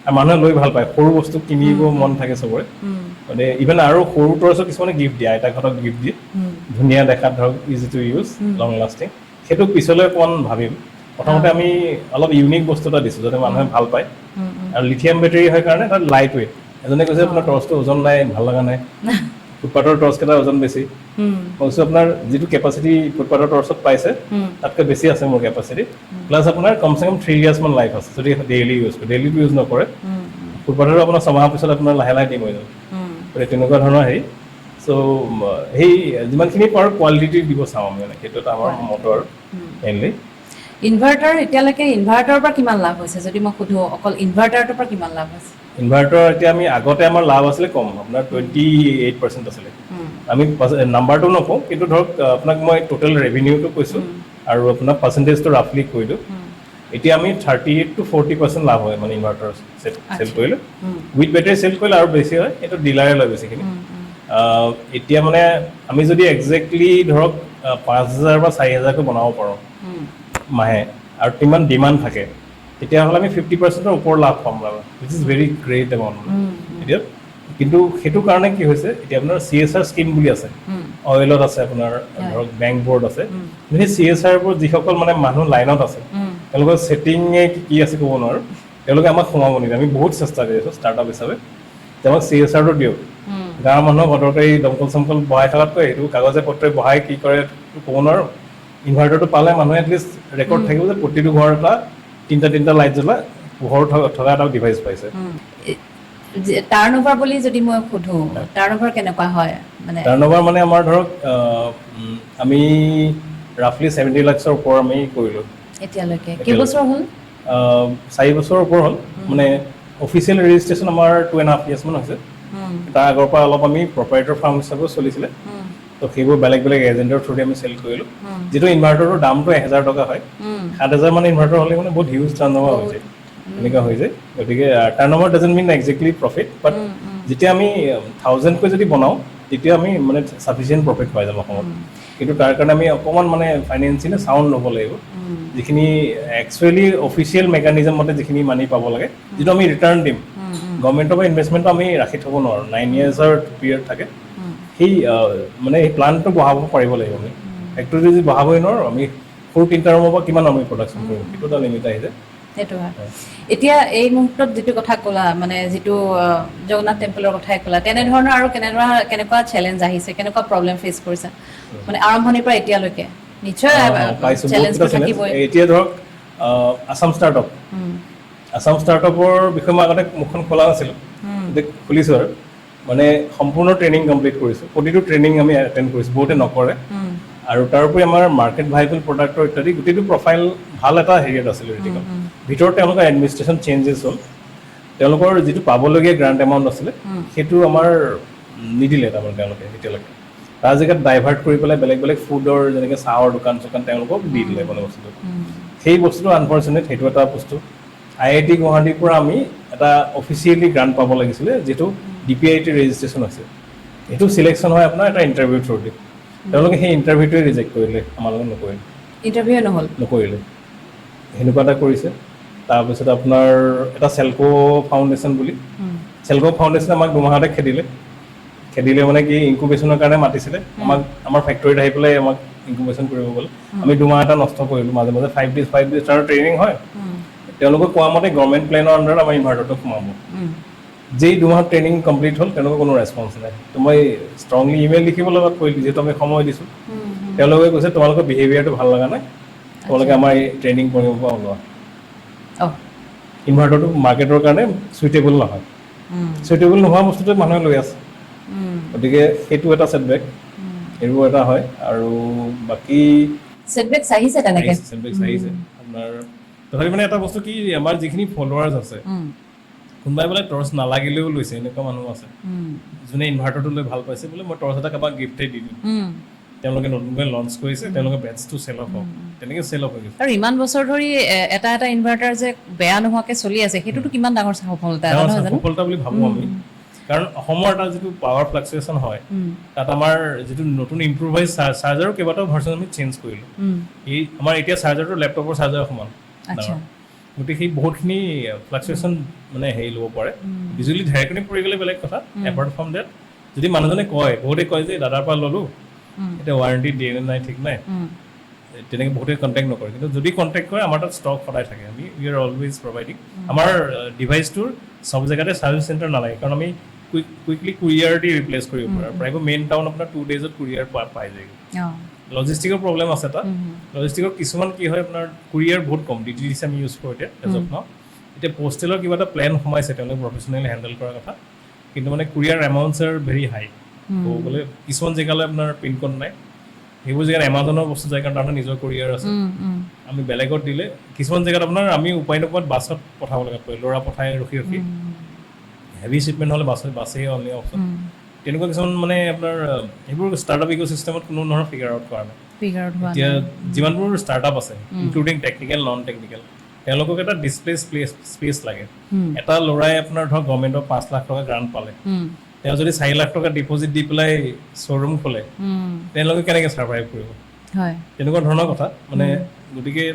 আৰু মানুহে লৈ ভাল পায় সৰু বস্তু কিনিব মন থাকে চবৰে মানে ইভেন আৰু সৰু টৰ্চো কিছুমানে গিফ্ট দিয়ে আইতাহঁতক গিফ্ট দিয়ে ধুনীয়া দেখাত ধৰক easy to use long lasting সেইটো পিছলৈ অকণমান ভাবিম প্ৰথমতে আমি অলপ ইউনিক বস্তু এটা দিছোঁ যাতে মানুহে ভাল পায় আৰু লিথিয়াম বেটাৰী হয় কাৰণে তাত লাইট ৱেইট এজনে কৈছে আপোনাৰ টৰ্চটো ওজন নাই ভাল লগা নাই ফুটপাথৰ টৰ্চকেইটাৰ ওজন বেছি কৈছোঁ আপোনাৰ যিটো কেপাচিটি ফুটপাথৰ টৰ্চত পাইছে তাতকৈ বেছি আছে মোৰ কেপাচিটি প্লাছ আপোনাৰ কমচে কম 3 ইয়াৰ্ছ মান লাইফ আছে যদি ডেইলি ইউজ কৰে ডেইলিটো ইউজ নকৰে ফুটপাথৰ আপোনাৰ ছমাহৰ পিছত আপোনাৰ লাহে লাহে দিম হৈ যাব গতিকে তেনেকুৱা ধৰণৰ হেৰি চ' সেই যিমানখিনি পাৰোঁ কোৱালিটি দিব চাওঁ আমি মানে সেইটো এটা আমাৰ মটৰ আৰু মেইনলি ইনভাৰ্টাৰ এতিয়ালৈকে ইনভাৰ্টাৰৰ পৰা কিমান লাভ হৈছে যদি মই সুধো অকল ইনভাৰ্টাৰটোৰ পৰা কিমান লাভ হৈছে ইনভাৰ্টাৰ এতিয়া আমি আগতে আমাৰ লাভ আছিলে কম আপোনাৰ 28% আছিলে আমি নাম্বাৰটো নকওঁ কিন্তু ধৰক আপোনাক মই টোটেল ৰেভিনিউটো কৈছোঁ আৰু আপোনাৰ পাৰ্চেণ্টেজটো ৰাফলি কৈ দিওঁ এতিয়া আমি 38 to 40% লাভ হয় মানে ইনভাৰ্টাৰ চেল কৰিলে উইথ বেটাৰী চেল কৰিলে আৰু বেছি হয় এইটো ডিলাৰে লয় বেছিখিনি এতিয়া মানে আমি যদি একজেক্টলি ধৰক 5,000 বা 4,000কৈ বনাব পাৰোঁ মাহে আৰু কিমান ডিমাণ্ড থাকে তেতিয়াহ'লে আমি 50%ৰ ওপৰ লাভ পাম বাৰু wish is very great amount এতিয়া কিন্তু সেইটো কাৰণে কি হৈছে এতিয়া আপোনাৰ CSR স্কিম বুলি আছে অইলত আছে আপোনাৰ ধৰক বেংক বোৰ্ড আছে সেই CSRবোৰ যিসকল মানে মানুহ লাইনত আছে তেওঁলোকৰ ছেটিঙে কি আছে ক'ব নোৱাৰোঁ তেওঁলোকে আমাক সোমাব নিদিয়ে আমি বহুত চেষ্টা কৰি আছোঁ ষ্টাৰ্টআপ হিচাপে তেওঁলোক CSRটো দিয়ক গাঁৱৰ মানুহক অদৰকাৰী দমকল চমকল বহাই থকাতকৈ সেইটো কাগজে পত্ৰই বহাই কি কৰে ক'ব নোৱাৰোঁ ইনভাৰ্টাৰটো পালে মানুহে এটলিষ্ট ৰেকৰ্ড থাকিব যে প্ৰতিটো ঘৰ এটা তিনিটা লাইট জ্বলাই পোহৰ থকা এটা ডিভাইচ পাইছে টাৰ্ণঅভাৰ বুলি যদি মই সুধো টাৰ্ণঅভাৰ কেনেকুৱা হয় মানে টাৰ্ণঅভাৰ মানে আমাৰ ধৰক আমি ৰাফলি 70 লাখৰ ওপৰ আমি কৰিলোঁ এতিয়ালৈকে কেইবছৰ হ'ল 4 বছৰৰ ওপৰ হ'ল মানে অফিচিয়েল ৰেজিষ্ট্ৰেশ্যন আমাৰ 2.5 years মান হৈছে তাৰ আগৰ পৰা অলপ আমি প্ৰপাৰেটৰ ফাৰ্ম হিচাপেও চলিছিলে তো সেইবোৰ বেলেগ বেলেগ এজেণ্টৰ থ্ৰুদি আমি চেল কৰিলোঁ যিটো ইনভাৰ্টাৰৰ দামটো 1,000 টকা হয় 7,000 মান ইনভাৰ্টাৰ হ'লে মানে বহুত হিউজ টাৰ্ণঅভাৰ হৈ যায় এনেকুৱা হৈ যায় গতিকে turnover doesn't mean exactly profit but যেতিয়া আমি 1,000কৈ যদি বনাওঁ তেতিয়া আমি মানে ছাফিচিয়েণ্ট প্ৰফিট পাই যাম অসমত কিন্তু তাৰ কাৰণে আমি অকণমান মানে ফাইনেন্সিয়েলি চাউণ্ড ল'ব লাগিব যিখিনি একচুৱেলি অফিচিয়েল মেকানিজম মতে যিখিনি মানি পাব লাগে যিটো আমি ৰিটাৰ্ণ দিম গভৰ্ণমেণ্টৰ পৰা ইনভেষ্টমেণ্টটো আমি ৰাখি থ'ব নোৱাৰোঁ 9 yearsৰ পিৰিয়ড থাকে সেই মানে এই প্লানটো বঢ়াব পাৰিব লাগিব আমি ফেক্টৰী যদি বঢ়াবই নোৱাৰোঁ আমি সৰু 3টা ৰুমৰ পৰা কিমান আমি প্ৰডাকশ্যন কৰিম সেইটো এটা লিমিট আহিছে সেইটো হয় এতিয়া এই মুহূৰ্তত যিটো কথা ক'লা মানে যিটো জগন্নাথ টেম্পলৰ কথাই ক'লা তেনেধৰণৰ আৰু কেনেকুৱা চেলেঞ্জ আহিছে কেনেকুৱা প্ৰব্লেম ফেচ কৰিছে মানে আৰম্ভণিৰ পৰা এতিয়ালৈকে নিশ্চয় চেলেঞ্জটো থাকিবই এতিয়া ধৰক আছাম ষ্টাৰ্টআপৰ বিষয়ে মই আগতে মুখখন খোলা নাছিলোঁ খুলিছোঁ আৰু মানে সম্পূৰ্ণ ট্ৰেইনিং কমপ্লিট কৰিছোঁ প্ৰতিটো ট্ৰেইনিং আমি এটেণ্ড কৰিছোঁ বহুতে নকৰে আৰু তাৰোপৰি আমাৰ মাৰ্কেট ভাইবল প্ৰডাক্টৰ ইত্যাদি গোটেইটো প্ৰফাইল ভাল এটা হেৰিয়াত আছিলে ৰেটিকল ভিতৰত তেওঁলোকৰ এডমিনিষ্ট্ৰেশ্যন চেঞ্জেছ হ'ল তেওঁলোকৰ যিটো পাবলগীয়া গ্ৰাণ্ট এমাউণ্ট আছিলে সেইটো আমাৰ নিদিলে তাৰমানে তেওঁলোকে এতিয়ালৈকে তাৰ জেগাত ডাইভাৰ্ট কৰি পেলাই বেলেগ বেলেগ ফুডৰ যেনেকৈ চাহৰ দোকান চোকান তেওঁলোকক দি দিলে মানে বস্তুটো সেই বস্তুটো আনফৰ্চুনেট সেইটো এটা বস্তু IIT গুৱাহাটীৰ পৰা আমি এটা অফিচিয়েলি গ্ৰাণ্ট পাব লাগিছিলে যিটো DPIT ৰেজিষ্ট্ৰেশ্যন হৈছে এইটো চিলেকশ্যন হয় আপোনাৰ এটা ইণ্টাৰভিউ থ্ৰুদি তেওঁলোকে সেই ইণ্টাৰভিউটোৱে ৰিজেক্ট কৰিলে আমাৰ লগত নকৰিলে ইণ্টাৰভিউ নকৰিলে সেনেকুৱা এটা কৰিছে তাৰপিছত আপোনাৰ এটা চেলকো ফাউণ্ডেশ্যন বুলি চেলকো ফাউণ্ডেশ্যনে আমাক দুমাহতে খেদিলে মানে কি ইনকুবেশ্যনৰ কাৰণে মাতিছিলে আমাক আমাৰ ফেক্টৰীত আহি পেলাই আমাক ইনকুবেশ্যন কৰিব গ'লে আমি দুমাহ এটা নষ্ট কৰিলোঁ মাজে মাজে 5 days তাৰ ট্ৰেইনিং হয় তেওঁলোকে কোৱা মতে গভৰ্ণমেণ্ট প্লেনৰ আণ্ডাৰত আমাৰ ইনভাৰ্টাৰটো সোমাব যেই দুমাহ ট্ৰেইনিং কমপ্লিট হ'ল তেওঁলোকৰ কোনো ৰেছপন্স নাই তো মই ষ্ট্ৰংলি ইমেইল লিখিব লগত কৰিলোঁ যিহেতু আমি সময় দিছোঁ তেওঁলোকে কৈছে তোমালোকৰ বিহেভিয়াৰটো ভাল লগা নাই তোমালোকে আমাৰ এই ট্ৰেইনিং কৰিব পৰা ওলোৱা ইনভাৰ্টাৰটো মাৰ্কেটৰ কাৰণে চুইটেবল নহয় চুইটেবল নোহোৱা বস্তুটো মানুহে লৈ আছে গতিকে সেইটো এটা ছেটবেক এইবোৰ এটা হয় আৰু বাকী ছেটবেক আহিছে তেনেকৈ ছেটবেক আহিছে আপোনাৰ তথাপি মানে এটা বস্তু কি আমাৰ যিখিনি ফলোৱাৰ্ছ আছে কোনোবাই বোলে টৰ্চ নালাগিলেও লৈছে এনেকুৱা মানুহ আছে যোনে ইনভাৰ্টাৰটো লৈ ভাল পাইছে বোলে মই টৰ্চ এটা কাৰোবাক গিফ্টেই দি দিম তেওঁলোকে নতুনকৈ লঞ্চ কৰিছে তেওঁলোকে বেটছটো চেল অফ হওক তেনেকৈ চেল অফ হৈ গৈছে আৰু ইমান বছৰ ধৰি এটা ইনভাৰ্টাৰ যে বেয়া নোহোৱাকৈ চলি আছে সেইটোতো কিমান ডাঙৰ সফলতা সফলতা বুলি ভাবোঁ আমি কাৰণ অসমৰ এটা যিটো পাৱাৰ ফ্লাকচুৱেশ্যন হয় তাত আমাৰ যিটো নতুন ইম্প্ৰুভাইজ চাৰ্জাৰো কেইবাটাও ভাৰ্চন আমি চেঞ্জ কৰিলোঁ এই আমাৰ এতিয়া চাৰ্জাৰটো লেপটপৰ চাৰ্জাৰৰ সমান গতিকে সেই বহুতখিনি ফ্লাকচুৱেশ্যন মানে হেৰি ল'ব পাৰে বিজুলী ঢেৰেকনি পৰি গ'লে বেলেগ কথা এপাৰ্ট ফ্ৰম ডেট যদি মানুহজনে বহুতে কয় যে দাদাৰ পৰা ল'লোঁ এতিয়া ৱাৰেণ্টি দিয়ে নে নাই ঠিক নাই তেনেকৈ বহুতে কণ্টেক্ট নকৰে কিন্তু যদি কণ্টেক্ট কৰে আমাৰ তাত ষ্টক সদায় থাকে আমি উই আৰ অলৱেজ প্ৰভাইডিং আমাৰ ডিভাইচটোৰ চব জেগাতে ছাৰ্ভিচ চেণ্টাৰ নালাগে কাৰণ আমি কুইকলি কুৰিয়াৰ দি ৰিপ্লেচ কৰিব পাৰোঁ প্ৰায়বোৰ মেইন টাউন আপোনাৰ 2 days কুৰিয়াৰ পাই যায়গৈ লজিষ্টিকৰ প্ৰব্লেম আছে তাত লজিষ্টিকৰ কিছুমান কি হয় আপোনাৰ কুৰিয়াৰ বহুত কম DTDC আমি ইউজ কৰোঁ এতিয়া এজ অফ নাও এতিয়া পোষ্টেলৰ কিবা এটা প্লেন সোমাইছে তেওঁলোকে প্ৰফেচনেলি হেণ্ডেল কৰাৰ কথা কিন্তু মানে কুৰিয়াৰ এমাউণ্টছ আৰ ভেৰি হাই ক'ব গ'লে কিছুমান জেগালৈ আপোনাৰ পিনক'ড নাই সেইবোৰ জেগাত এমাজনৰ বস্তু যায় কাৰণ তাহাঁতৰ নিজৰ কুৰিয়াৰ আছে আমি বেলেগত দিলে কিছুমান জেগাত আপোনাৰ আমি উপায় নোপোৱাত বাছত পঠাব লগা পৰে ল'ৰা পঠাই ৰখি হেভি শ্বিপমেণ্ট হ'লে বাছেই অনলি অপশ্যন তেনেকুৱা কিছুমান মানে আপোনাৰ এইবোৰ ষ্টাৰ্টআপ ইক'চিষ্টেমত কোনো ধৰণৰ ফিগাৰ আউট কৰা নাই এতিয়া যিমানবোৰ ষ্টাৰ্টআপ আছে ইনক্লুডিং টেকনিকেল নন টেকনিকেল তেওঁলোকক এটা ডিছপ্লে স্পেচ লাগে এটা ল'ৰাই আপোনাৰ ধৰক গভৰ্ণমেণ্টৰ 5 লাখ টকা গ্ৰাণ্ট পালে তেওঁ যদি 4 লাখ টকা ডিপজিট দি পেলাই শ্ব'ৰুম খোলে তেওঁলোকে কেনেকৈ ছাৰ্ভাইভ কৰিব তেনেকুৱা ধৰণৰ কথা মানে গতিকে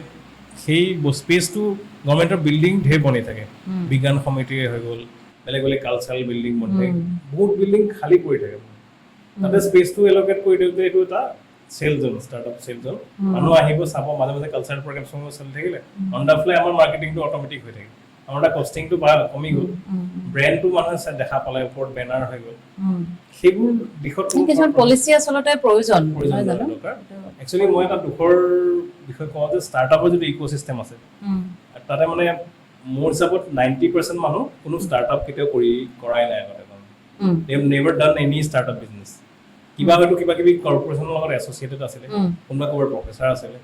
সেই স্পেচটো গভৰ্ণমেণ্টৰ বিল্ডিং ঢেৰ বনি থাকে বিজ্ঞান সমিতিৰে হৈ গ'ল বেলেগ বেলেগ কালচাৰেল বিল্ডিং বনি থাকে বহুত বিল্ডিং খালী পৰি থাকে তাতে স্পেচটো এল'কেট কৰি দিওঁতে এইটো এটা cell zone startup cell zone মানুহ আহিব চাব মাজে মাজে কালচাৰেল প্ৰগ্ৰেমসমূহ চলি থাকিলে অন দ্য ফ্লাই আমাৰ মাৰ্কেটিংটো অট'মেটিক হৈ থাকে আমাৰ এটা কষ্টিংটো কমি গ'ল ব্ৰেণ্ডটো মানুহে দেখা পালে ওপৰত বেনাৰ হৈ গ'ল সেইবোৰ দিশত কিছুমান পলিচি আচলতে প্ৰয়োজন একচুৱেলি মই এটা দুখৰ বিষয়ে কওঁ যে ষ্টাৰ্টআপৰ যিটো ইক'চিষ্টেম আছে তাতে মানে মোৰ হিচাপত 90% মানুহ কোনো ষ্টাৰ্টআপ কেতিয়াও কৰাই নাই আগতে they have never done any startup business কিবা কিবি কৰ্পোৰেচনৰ লগত এছ'চিয়েটেড আছিলে কোনোবা ক'ৰবাৰ প্ৰফেচাৰ আছিলে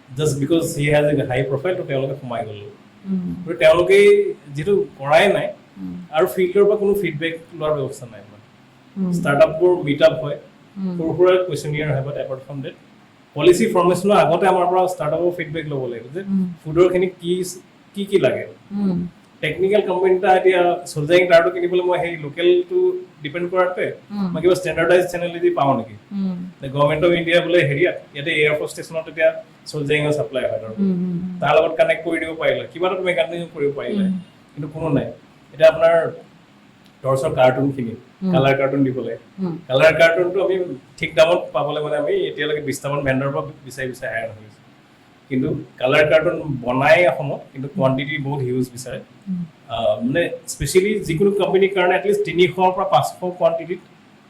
just because he has a high profile তো তেওঁলোকে সোমাই গ'ল গতিকে তেওঁলোকে যিটো কৰাই নাই আৰু ফিল্ডৰ পৰা কোনো ফিডবেক লোৱাৰ ব্যৱস্থা নাই ষ্টাৰ্টআপবোৰ মিট আপ হয় সৰু সুৰা কুৱেশ্যনিয়াৰ হয় বাট এপাৰ্ট ফ্ৰম ডেট পলিচি ফৰ্মেশ্যনৰ আগতে আমাৰ পৰা ষ্টাৰ্টআপৰ ফিডবেক ল'ব লাগিব যে ফুডৰখিনি কি লাগে টেকনিকেল কোম্পানী এটা এতিয়া চলজাইং টাৰটো কিনিবলৈ মই সেই লোকেলটো ডিপেণ্ড কৰাতকৈ মই কিবা ষ্টেণ্ডাৰ্ডাইজ চেনেল যদি পাওঁ নেকি গভৰ্ণমেণ্ট অফ ইণ্ডিয়া বোলে হেৰিয়াত ইয়াতে এয়াৰফ'ৰ্চ ষ্টেচনত এতিয়া চলজাইঙৰ ছাপ্লাই হয় তাৰ লগত কানেক্ট কৰি দিব পাৰিলে কিবা এটা মেকানিজম কৰিব পাৰিলে কিন্তু কোনো নাই এতিয়া আপোনাৰ টৰ্চৰ কাৰ্টুনখিনি কালাৰ কাৰ্টুন দিবলৈ কালাৰ কাৰ্টুনটো আমি ঠিক দামত পাবলৈ মানে আমি এতিয়ালৈকে 20টামান ভেণ্ডৰৰ পৰা বিচাৰি হায়াৰ হৈ গৈছে কিন্তু কালাৰ কাৰ্টুন বনাই অসমত কিন্তু কোৱান্টিটি বহুত হিউজ বিচাৰে মানে স্পেচিয়েলি যিকোনো কোম্পানীৰ কাৰণে এটলিষ্ট 300 পৰা 500 কোৱান্টিটিত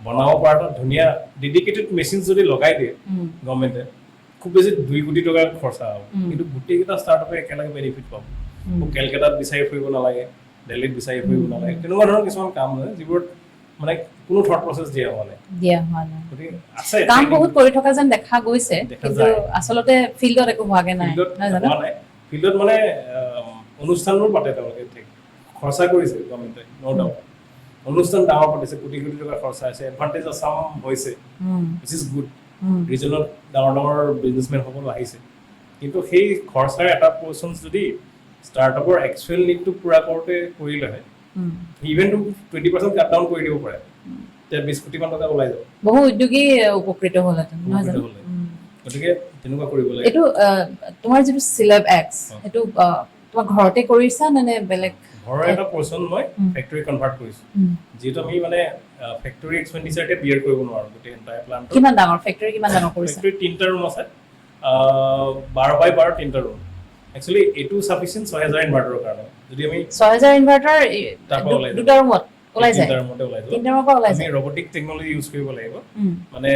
বনাব পৰা এটা ধুনীয়া ডেডিকেটেড মেচিন যদি লগাই দিয়ে গভৰ্ণমেণ্টে খুব বেছি 2 কোটি টকা খৰচা হ'ব কিন্তু গোটেইকেইটা ষ্টাৰ্টআপে একেলগে বেনিফিট পাব কেলকাতাত বিচাৰি ফুৰিব নালাগে দিল্লীত বিচাৰি ফুৰিব নালাগে তেনেকুৱা ধৰণৰ কিছুমান কাম আছে যিবোৰত মানে কোনো থট প্ৰচেছ দিয়া হোৱা নাই গতিকে আছে কাম বহুত কৰি থকা যেন দেখা গৈছে কিন্তু আচলতে ফিল্ডত একো হোৱাগে নাই ফিল্ডত মানে অনুষ্ঠানবোৰ পাতে তেওঁলোকে ঠিক খৰচা কৰিছে গভৰ্ণমেণ্টে ন' ডাউট অনুষ্ঠান ডাঙৰ পাতিছে কোটি কোটি টকা খৰচা হৈছে এডভান্টেজ আছাম হৈছে which is good ৰিজনত ডাঙৰ ডাঙৰ বিজনেছমেন সকল আহিছে কিন্তু সেই খৰচাৰ এটা পৰ্চন যদি ষ্টাৰ্টআপৰ একচুৱেল নিডটো পুৰা কৰোঁতে কৰিলে হয় ইভেন 20% কাট ডাউন কৰি দিব পাৰে তেতিয়া 20 কোটি মান টকা ওলাই যাব বহু উদ্যোগী উপকৃত হ'লহেঁতেন নহয় জানো গতিকে তেনেকুৱা কৰিব লাগে এইটো তোমাৰ যিটো চিলেব এক্স সেইটো তোমাৰ ঘৰতে কৰিছা নে বেলেগ ঘৰৰ এটা পৰ্চন মই ফেক্টৰী কনভাৰ্ট কৰিছো যিহেতু আমি মানে ফেক্টৰী এক্সপেণ্ডিচাৰতে বিয়াৰ কৰিব নোৱাৰো গোটেই এণ্টায়াৰ প্লান্ট কিমান ডাঙৰ ফেক্টৰী কিমান ডাঙৰ কৰিছা ফেক্টৰী 3টা ৰুম আছে 12 বাই 12 3টা ৰুম একচুৱেলি এইটো সাফিচিয়েন্ট 6000 ইনভাৰ্টাৰৰ কাৰণে যদি আমি 6000 ইনভাৰ্টাৰ দুটা ৰুমত ওলাই যায় 3টা ৰুমতে ওলাই যায় 3টা ৰুমৰ পৰা ওলাই যায় আমি ৰবটিক টেকনলজি ইউজ কৰিব লাগিব মানে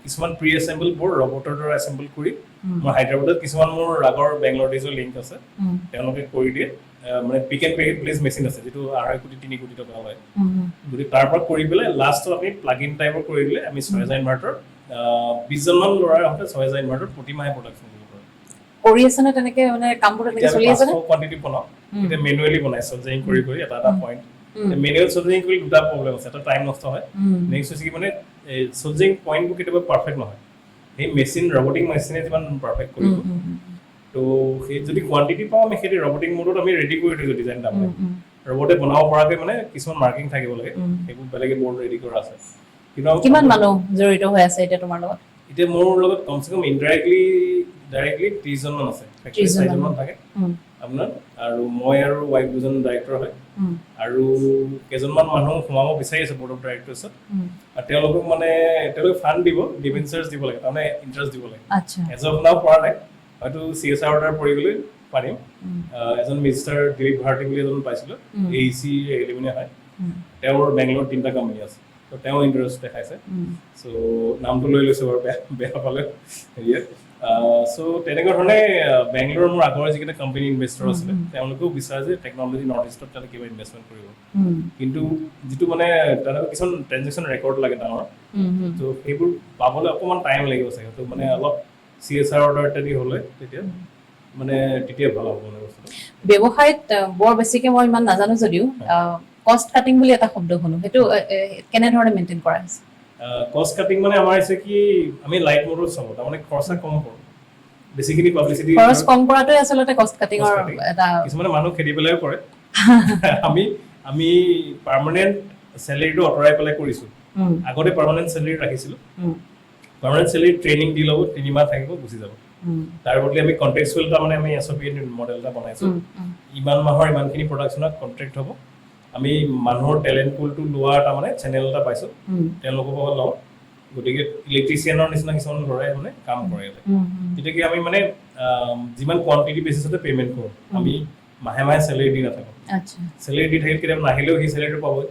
কিছুমান প্ৰি এছেম্বল বোৰ ৰবটৰ দ্বাৰা এছেম্বল কৰি মই হায়দৰাবাদত কিছুমান মোৰ আগৰ বেংগলোৰ ডিজৰ লিংক আছে তেওঁলোকে কৰি দিয়ে মানে পিক এণ্ড প্লেচ মেচিন আছে যেটো 2.5 কোটি 3 কোটি টকা হয় যদি তাৰ পৰা কৰি পেলাই লাষ্টত আমি প্লাগ ইন টাইপৰ কৰি দিলে আমি 6000 ইনভাৰ্টাৰ 20 জনমান ল'ৰাৰ হতে 6000 ইনভাৰ্টাৰ প্ৰতি মাহে প্ৰডাকচন কৰিব পাৰোঁ কৰি আছে নে তেনেকে মানে কামবোৰ তেনেকে চলি আছে নে কোৱান্টিটি বনাও এটা মেনুৱেলি বনাই সলজিং কৰি এটা পইণ্ট মেনুৱেল সলজিং কৰি দুটা প্ৰবলেম আছে এটা টাইম নষ্ট হয় নেক্সট হৈছে কি মানে সলজিং পইণ্টবোৰ কেতিয়াবা পাৰফেক্ট নহয় এই মেচিন ৰবটিক মেচিনে যিমান পাৰফেক্ট কৰিব তো সেই যদি কোৱান্টিটি পাওঁ আমি সেই ৰবটিক মোডত আমি ৰেডি কৰি দিছো ডিজাইন দামে ৰবটে বনাব পৰাকৈ মানে কিছুমান মাৰ্কিং থাকিব লাগে সেইবোৰ বেলেগে বৰ্ড ৰেডি কৰা আছে কিন্তু কিমান মানুহ জড়িত হৈ আছে এতিয়া তোমাৰ লগত এতিয়া মোৰ লগত কমসে কম ডাইৰেক্টলি 30 জন মান আছে ফেক্টৰী 4 জন মান থাকে আপোনাৰ আৰু মই আৰু ওয়াইফ দুজন ডাইৰেক্টৰ হয় আৰু কেজনমান মানুহ সোমাব বিচাৰি আছে বৰ্ড অফ ডাইৰেক্টৰছত আৰু তেওঁলোকক মানে তেওঁলোকে ফান্ড দিব ডিভেঞ্চাৰ্ছ দিব লাগে মানে ইন্টাৰেষ্ট দিব লাগে আচ্ছা এজন নাও পৰা নাই হয়তো CSR অৰ্ডাৰ পৰি গ'লে পাৰিম এজন মিষ্টাৰ দিলীপ ভাৰতী বুলি এজন পাইছিলো AC এলিমিনে হয় তেওঁৰ বেংগলোৰ 3টা কোম্পানী আছে তো তেওঁ ইন্টাৰেষ্ট দেখাইছে সো নামটো লৈ লৈছে বাৰু বেয়া পালে হেৰিয়ে সো তেনেকুৱা ধৰণে বেংগলোৰ মোৰ আগৰ যিকেইটা কোম্পানী ইনভেষ্টৰ আছিলে তেওঁলোকেও বিচাৰে যে টেকনলজি নৰ্থ ইষ্টত তাতে কিবা ইনভেষ্টমেণ্ট কৰিব কিন্তু যিটো মানে তেওঁলোকে কিছুমান ট্ৰানজেকশ্যন ৰেকৰ্ড লাগে ডাঙৰ তো সেইবোৰ পাবলৈ অকণমান টাইম লাগিব চাগে তো মানে অলপ CSR অৰ্ডাৰ এটা দি হ'লে তেতিয়া ভাল হ'ব মানে বস্তুটো ব্যৱসায়ত বৰ বেছিকে মই ইমান নাজানো যদিও কষ্ট কাটিং বুলি এটা শব্দ শুনো সেইটো কেনে ধৰণে মেইনটেইন কৰা হৈছে কষ্ট কাটিং মানে আমাৰ হৈছে কি আমি লাইট মোডত চলো তাৰমানে খৰচা কম কৰোঁ বেছিখিনি পাব্লিচিটি খৰচ কম কৰাটোৱে আচলতে কষ্ট কাটিঙৰ এটা কিছুমানে মানুহ খেদি পেলাইও কৰে আমি পাৰ্মানেণ্ট চেলেৰিটো আঁতৰাই পেলাই কৰিছোঁ আগতে পাৰ্মানেণ্ট চেলেৰি ৰাখিছিলোঁ পাৰ্মানেণ্ট চেলেৰি ট্ৰেইনিং দি ল'ব 3 মাহ থাকিব গুচি যাব তাৰ বদলি আমি কন্ট্ৰেকচুৱেল তাৰমানে আমি SOP মডেল এটা বনাইছোঁ ইমান মাহৰ ইমানখিনি প্ৰডাকশ্যনত কন্ট্ৰেক্ট হ'ব আমি মানুহৰ টেলেণ্ট পুলটো লোৱা তাৰমানে চেনেল এটা পাইছোঁ তেওঁলোকক লওঁ গতিকে ইলেক্ট্ৰিচিয়ানৰ নিচিনা কিছুমান ল'ৰাই মানে কাম কৰে গতিকে আমি মানে যিমান কোৱান্টিটি বেচিছতে পে'মেণ্ট কৰোঁ আমি মাহে মাহে চেলেৰি দি নাথাকোঁ চেলেৰি দি থাকিলে কেতিয়াবা নাহিলেও সেই চেলেৰিটো পাবই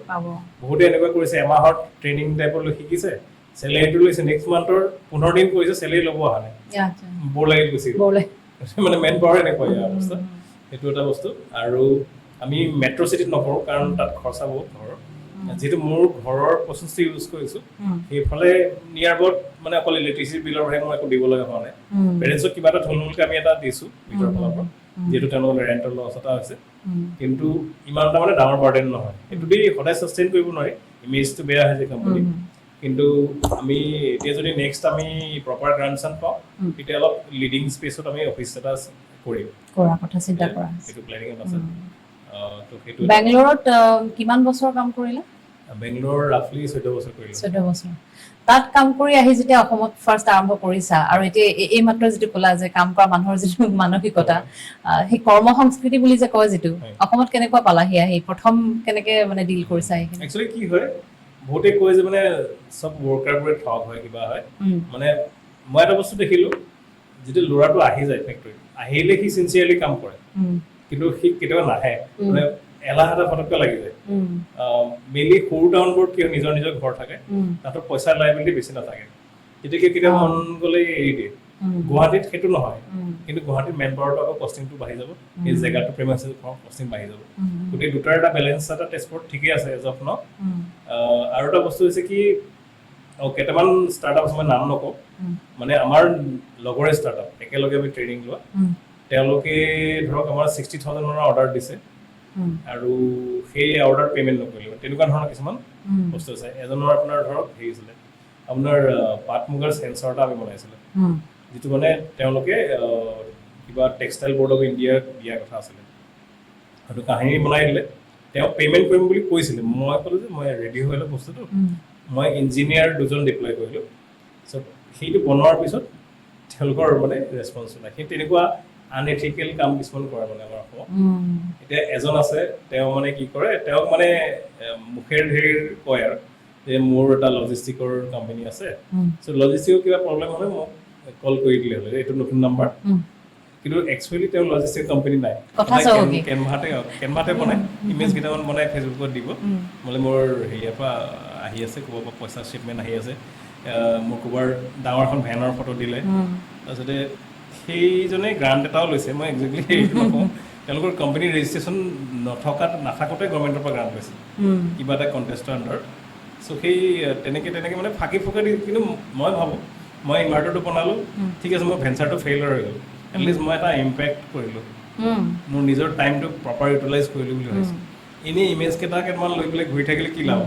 বহুতে এনেকুৱা কৰিছে এমাহত ট্ৰেইনিং টাইপৰ লৈ শিকিছে চেলেৰিটো লৈছে নেক্সট মান্থৰ 15 দিন কৰিছে চেলেৰি ল'ব অহা নাই বৰ লাগি গৈছে মানে মেন পাৱাৰ এনেকুৱা অৱস্থা সেইটো এটা বস্তু আৰু আমি মেট্ৰ' চিটিত নকৰোঁ কাৰণ তাত খৰচা বহুত ঘৰৰ যেহেতু মোৰ ঘৰৰ প্ৰচেছটো ইউজ কৰিছোঁ সেইফালে নিয়াৰ বোৰ্ড মানে অকল ইলেক্ট্ৰিচিটি বিলৰ বাহিৰে মই একো দিব লগা হোৱা নাই পেৰেণ্টছক কিবা এটা থুলমূলকৈ আমি এটা দিছোঁ ভিতৰৰ ফালৰ পৰা যিহেতু তেওঁলোকৰ ৰেণ্টৰ লছ এটা হৈছে কিন্তু ইমান এটা মানে ডাঙৰ বাৰ্ডেন নহয় সেইটো দি সদায় ছাষ্টেইন কৰিব নোৱাৰি ইমেজটো বেয়া হৈছে কোম্পানী কিন্তু আমি এতিয়া যদি নেক্সট আমি প্ৰপাৰ গ্ৰাণ্টছন পাওঁ তেতিয়া অলপ লিডিং স্পেচত আমি অফিচ এটা কৰিম কৰা কথা চিন্তা কৰা সেইটো প্লেনিং আছে তো সেইটো বেংগলোৰত কিমান বছৰ কাম কৰিলা বেংগলোৰ ৰাফলি 14 বছৰ কৰিলোঁ 14 বছৰ তাত কাম কৰি আহি যেতিয়া অসমত ফাৰ্ষ্ট আৰম্ভ কৰিছা আৰু এতিয়া এই মাত্ৰ যিটো ক'লা যে কাম কৰা মানুহৰ যিটো মানসিকতা সেই কৰ্ম সংস্কৃতি বুলি যে কয় যিটো অসমত কেনেকুৱা পালাহি আহি প্ৰথম কেনেকে মানে ডিল কৰিছা এইখিনি একচুৱেলি কি হয় বহুতে কয় যে মানে সব ৱৰ্কাৰবোৰে ঠগ হয় কিবা হয় মানে মই এটা বস্তু দেখিলোঁ যেতিয়া ল'ৰাটো আহি যায় ফেক্টৰীত আহিলে সি চিনচিয়াৰলি কাম কৰে কিন্তু সি কেতিয়াবা নাহে মানে এলাহ এটা ফটককৈ লাগি যায় মেইনলি সৰু টাউনবোৰত কিয় নিজৰ নিজৰ ঘৰ থাকে তাতো পইচাৰ লাইবিলিটি বেছি নাথাকে গতিকে কেতিয়াবা মন গ'লে এৰি দিয়ে গুৱাহাটীত সেইটো নহয় কিন্তু গুৱাহাটীত মেন পাৱাৰটো আকৌ কষ্টিংটো বাঢ়ি যাব এই জেগাটো প্ৰেমাইচেছ কষ্টিং বাঢ়ি যাব গতিকে দুটাৰ এটা বেলেঞ্চ এটা টেষ্টপৰ্ট ঠিকেই আছে এজ অফ ন আৰু এটা বস্তু হৈছে কি কেইটামান ষ্টাৰ্টআপ আছে মই নাম নকওঁ মানে আমাৰ লগৰে ষ্টাৰ্টআপ একেলগে আমি ট্ৰেইনিং লোৱা তেওঁলোকে ধৰক আমাৰ 60,000 মানৰ অৰ্ডাৰ দিছে আৰু সেই অৰ্ডাৰ পে'মেণ্ট নকৰিলে তেনেকুৱা ধৰণৰ কিছুমান বস্তু আছে এজনৰ আপোনাৰ ধৰক হেৰি আছিলে আপোনাৰ পাট মুগাৰ সেন্সৰ এটা আমি বনাইছিলোঁ যিটো মানে তেওঁলোকে কিবা টেক্সটাইল বৰ্ড অফ ইণ্ডিয়াক দিয়াৰ কথা আছিলে সেইটো কাহিনী বনাই দিলে তেওঁ পে'মেণ্ট কৰিম বুলি কৈছিলে মই ক'লোঁ যে মই ৰেডি হৈ লওঁ বস্তুটো মই ইঞ্জিনিয়াৰ দুজন ডিপ্লয় কৰিলোঁ চ' সেইটো বনোৱাৰ পিছত তেওঁলোকৰ মানে ৰেছপন্স নাই সেই তেনেকুৱা আনএথিকেল কাম কিছুমান কৰে মানে আমাৰ অসমত এতিয়া এজন আছে তেওঁ মানে কি কৰে তেওঁক মানে মুখেৰ ধেৰ কয় আৰু যে মোৰ এটা লজিষ্টিকৰ কোম্পানী আছে চ' লজিষ্টিকৰ কিবা প্ৰব্লেম হ'লে মোক কল কৰি দিলে হ'লে এইটো নতুন নাম্বাৰ কিন্তু একচুৱেলি তেওঁ লজিষ্টিক কোম্পানী নাই কেনভাতে বনাই ইমেজ কেইটামান বনাই ফেচবুকত দিব বোলে মোৰ হেৰিয়াৰ পৰা আহি আছে ক'ৰবাৰ পৰা পইচা শ্বিপমেণ্ট আহি আছে মোৰ ক'ৰবাৰ ডাঙৰ এখন ভেনৰ ফটো দিলে তাৰপিছতে সেইজনে গ্ৰাণ্ট এটাও লৈছে মই একজেক্টলি সেইটো নকওঁ তেওঁলোকৰ কোম্পানীৰ ৰেজিষ্ট্ৰেশ্যন নাথাকোঁতে গভৰ্ণমেণ্টৰ পৰা গ্ৰাণ্ট পাইছে কিবা এটা কণ্টেষ্টৰ আণ্ডাৰত চ' সেই তেনেকৈ মানে ফাঁকি ফুকা দি কিন্তু মই ভাবোঁ মই ইনভাৰ্টাৰটো বনালোঁ ঠিক আছে মই ভেঞ্চাৰটো ফেইলাৰ হৈ গ'ল এটলিষ্ট মই এটা ইম্পেক্ট কৰিলোঁ মোৰ নিজৰ টাইমটো প্ৰপাৰ ইউটিলাইজ কৰিলোঁ বুলি ভাবিছোঁ এনেই ইমেজ কেইটামান লৈ পেলাই ঘূৰি থাকিলে কি লাভ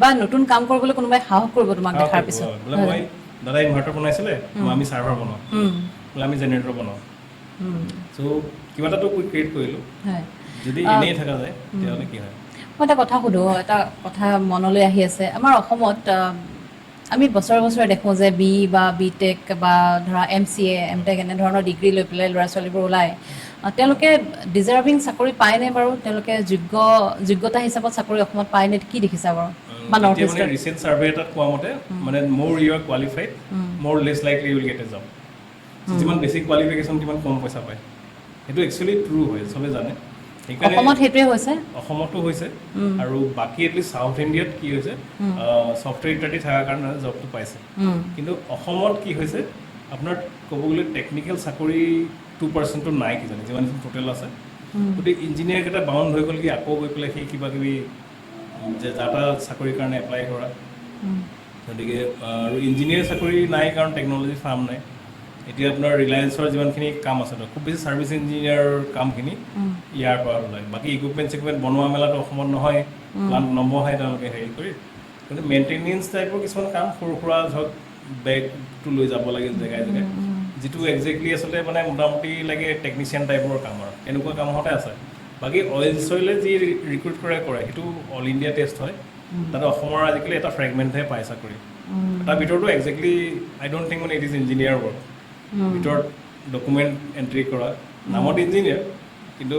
বা নতুন কাম কৰিবলৈ কোনোবাই সাহস কৰিব তোমাক দেখাৰ পিছত বোলে মই দাদা ইনভাৰ্টাৰ বনাইছিলে আমি চাৰ্ভাৰ বনাওঁ বোলে আমি জেনেৰেটৰ বনাওঁ চ' কিবা এটাতো ক্ৰিয়েট কৰিলোঁ যদি এনেই থকা যায় তেতিয়াহ'লে কি হয় মই এটা কথা সুধোঁ এটা কথা মনলৈ আহি আছে আমাৰ অসমত আমি বছৰে দেখোঁ যে বি বা বি টেক বা ধৰা MCA MTech এনেধৰণৰ ডিগ্ৰী লৈ পেলাই ল'ৰা ছোৱালীবোৰ ওলায় তেওঁলোকে ডিজাৰ্ভিং চাকৰি পায়নে বাৰু তেওঁলোকে যোগ্যতা হিচাপত চাকৰি অসমত পায়নে কি দেখিছা বাৰু বা নৰ্থ ইষ্টত ৰিচেণ্ট ছাৰ্ভে এটাত কোৱা মতে মানে মোৰ ইউ আৰ কোৱালিফাইড মোৰ less likely you will get a job যিমান বেছি কোৱালিফিকেশ্যন কিমান কম পইচা পায় সেইটো একচুৱেলি ট্ৰু হয় চবে জানে অসমত সেইটোৱে হৈছে অসমতো হৈছে আৰু বাকী এটলিষ্ট চাউথ ইণ্ডিয়াত কি হৈছে ছফ্টৱেৰ ইত্যাদি থকাৰ কাৰণে জবটো পাইছে কিন্তু অসমত কি হৈছে আপোনাৰ ক'ব গ'লে টেকনিকেল চাকৰি 2%টো নাই কিজানি যিমান টোটেল আছে গতিকে ইঞ্জিনিয়াৰ কেইটা বাউণ্ড হৈ গ'ল কি আকৌ গৈ পেলাই সেই কিবা কিবি যে যাতা চাকৰিৰ কাৰণে এপ্লাই কৰা গতিকে আৰু ইঞ্জিনিয়াৰ চাকৰি নাই কাৰণ টেকন'লজি ফাৰ্ম নাই এতিয়া আপোনাৰ ৰিলায়েন্সৰ যিমানখিনি কাম আছে খুব বেছি ছাৰ্ভিচ ইঞ্জিনিয়াৰৰ কামখিনি ইয়াৰ পৰা ওলায় বাকী ইকুইপমেণ্ট বনোৱা মেলাটো অসমত নহয় প্লাণ্ট নবহাই তেওঁলোকে হেৰি কৰি কিন্তু মেইনটেনেঞ্চ টাইপৰ কিছুমান কাম সৰু সুৰা ধৰক বেগটো লৈ যাব লাগে জেগাই জেগাই যিটো একজেক্টলি আচলতে মানে মোটামুটি লাগে টেকনিচিয়ান টাইপৰ কাম আৰু এনেকুৱা কামতে আছে বাকী অইল চইলে যি ৰিক্ৰুইট কৰে সেইটো অল ইণ্ডিয়া টেষ্ট হয় তাতে অসমৰ আজিকালি এটা ফ্ৰেগমেণ্টহে পায় চাকৰি তাৰ ভিতৰতো একজেক্টলি আই ডোণ্ট থিংক মানে ইট ইজ ইঞ্জিনিয়াৰ ৱৰ্ক ভিতৰত ডকুমেণ্ট এণ্ট্ৰি কৰা নামত ইঞ্জিনিয়াৰ কিন্তু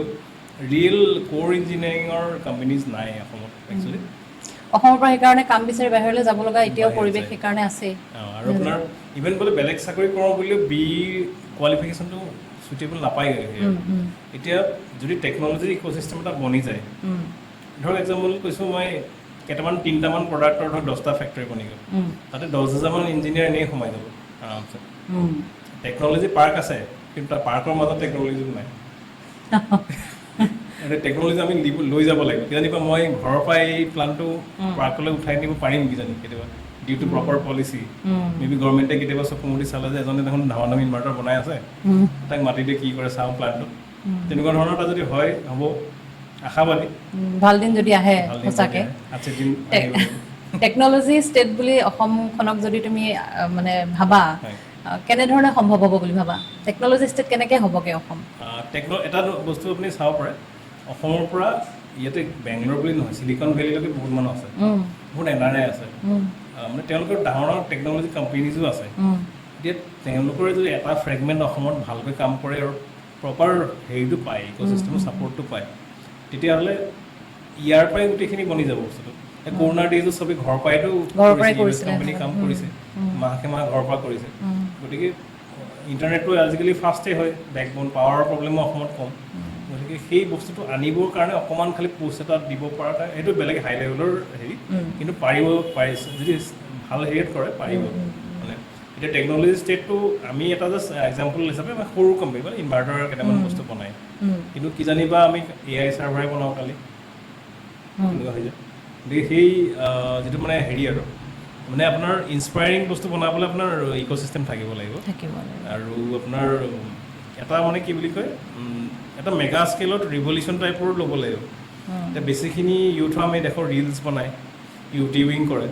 ৰিয়েল ক'ৰ ইঞ্জিনিয়াৰিঙৰ কোম্পানীজ নাই অসমত একচুৱেলি অসমৰ পৰা সেইকাৰণে কাম বিচাৰি বাহিৰলৈ যাব লগা এতিয়াও পৰিৱেশ সেইকাৰণে আছেই আৰু আপোনাৰ ইভেন বোলে বেলেগ চাকৰি কৰোঁ বুলিও বি কোৱালিফিকেশ্যনটো চুইটেবল নাপায়গৈ এতিয়া যদি টেকন'লজি ইক'চিষ্টেম এটা বনি যায় ধৰক এক্সাম্পল কৈছোঁ মই কেইটামান 3টামান প্ৰডাক্টৰ ধৰক 10টা ফেক্টৰী বনি গ'ল তাতে 10,000মান ইঞ্জিনিয়াৰ এনেই সোমাই যাব আৰামছে টেকন'লজি পাৰ্ক আছে কিন্তু তাৰ পাৰ্কৰ মাজত টেকন'লজিটো নাই টেকন'লজি আমি লৈ যাব লাগিব কিজানিবা মই ঘৰৰ পৰা এই প্লানটো পাৰ্কলৈ উঠাই নিব পাৰিম কিজানি কেতিয়াবা due to proper policy maybe গভৰ্ণমেণ্টে কেতিয়াবা চকু মুদি চালে যে এজনে দেখোন ডাঙৰ ডাঙৰ ইনভাৰ্টাৰ বনাই আছে তাক মাতি দিয়ে কি কৰে চাওঁ প্লানটো তেনেকুৱা ধৰণৰ এটা যদি হয় হ'ব আশাবাদী ভাল দিন যদি আহে সঁচাকৈ টেকন'লজি ষ্টেট বুলি অসমখনক যদি তুমি মানে ভাবা কেনেধৰণে সম্ভৱ হ'ব বুলি ভাবা টেকন'লজি ষ্টেট কেনেকৈ হ'বগৈ অসম এটা বস্তু আপুনি চাব পাৰে অসমৰ পৰা ইয়াতে বেংগলোৰ বুলি নহয় চিলিকন ভেলীলৈকে বহুত মানুহ আছে বহুত NRI আছে মানে তেওঁলোকৰ ডাঙৰ ডাঙৰ টেকন'লজি কোম্পানীজো আছে এতিয়া তেওঁলোকৰ যদি এটা ফ্ৰেগমেণ্ট অসমত ভালকৈ কাম কৰে আৰু প্ৰপাৰ হেৰিটো পায় ইক'চিষ্টেমৰ ছাপৰ্টটো পায় তেতিয়াহ'লে ইয়াৰ পৰাই গোটেইখিনি বনি যাব বস্তুটো কৰোণাৰ ডেজত চবেই ঘৰৰ পৰাইতো কোম্পানী কাম কৰিছে মাহে মাহে ঘৰৰ পৰা কৰিছে গতিকে ইণ্টাৰনেটটো আজিকালি ফাষ্টেই হয় বেকবোন পাৱাৰৰ প্ৰব্লেমো অসমত কম গতিকে সেই বস্তুটো আনিবৰ কাৰণে অকণমান খালি পোষ্ট এটা দিব পৰা সেইটো বেলেগ হাই লেভেলৰ হেৰি কিন্তু পাৰিছে যদি ভাল হেৰিত কৰে পাৰিব মানে এতিয়া টেকন'লজি ষ্টেটটো আমি এটা জাষ্ট এক্সাম্পল হিচাপে আমি সৰু কোম্পানী মানে ইনভাৰ্টাৰ কেইটামান বস্তু বনাই কিন্তু কিজানিবা আমি AI চাৰ্ভাৰে বনাওঁ কালি তেনেকুৱা হৈ যায় গতিকে সেই যিটো মানে হেৰি আৰু মানে আপোনাৰ ইনস্পায়াৰিং বস্তু বনাবলৈ আপোনাৰ ইক'চিষ্টেম থাকিব লাগিব আৰু আপোনাৰ এটা মানে কি বুলি কয় এটা মেগা স্কেলত ৰিভলিউশ্যন টাইপৰ ল'ব লাগিব এতিয়া বেছিখিনি ইউথ আমি দেখোঁ ৰিলছ বনায় ইউটিউবিং কৰে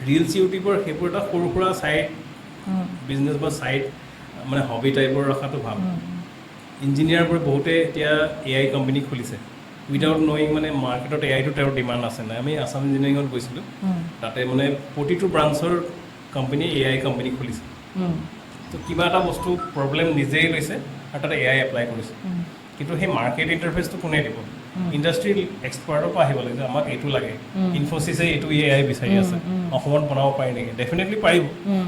ৰিলছ ইউটিউবৰ সেইবোৰ এটা সৰু সুৰা ছাইড বিজনেছ বা ছাইড মানে হবি টাইপৰ ৰখাটো ভাল ইঞ্জিনিয়াৰবোৰে বহুতে এতিয়া AI কোম্পানী খুলিছে উইদাউট নয়িং মানে মাৰ্কেটত AIটো তেওঁৰ ডিমাণ্ড আছে নাই আমি আছাম ইঞ্জিনিয়াৰিঙত গৈছিলোঁ তাতে মানে প্ৰতিটো ব্ৰাঞ্চৰ কোম্পানী AI কোম্পানী খুলিছে তো কিবা এটা বস্তু প্ৰব্লেম নিজেই লৈছে আৰু তাতে AI এপ্লাই কৰিছে কিন্তু সেই মাৰ্কেট ইণ্টাৰফেচটো কোনে দিব ইণ্ডাষ্ট্ৰিয়েল এক্সপাৰ্টৰ পৰা আহিব লাগে যে আমাক এইটো লাগে ইনফোচিছে এইটো AI বিচাৰি আছে অসমত বনাব পাৰি নেকি ডেফিনেটলি পাৰিব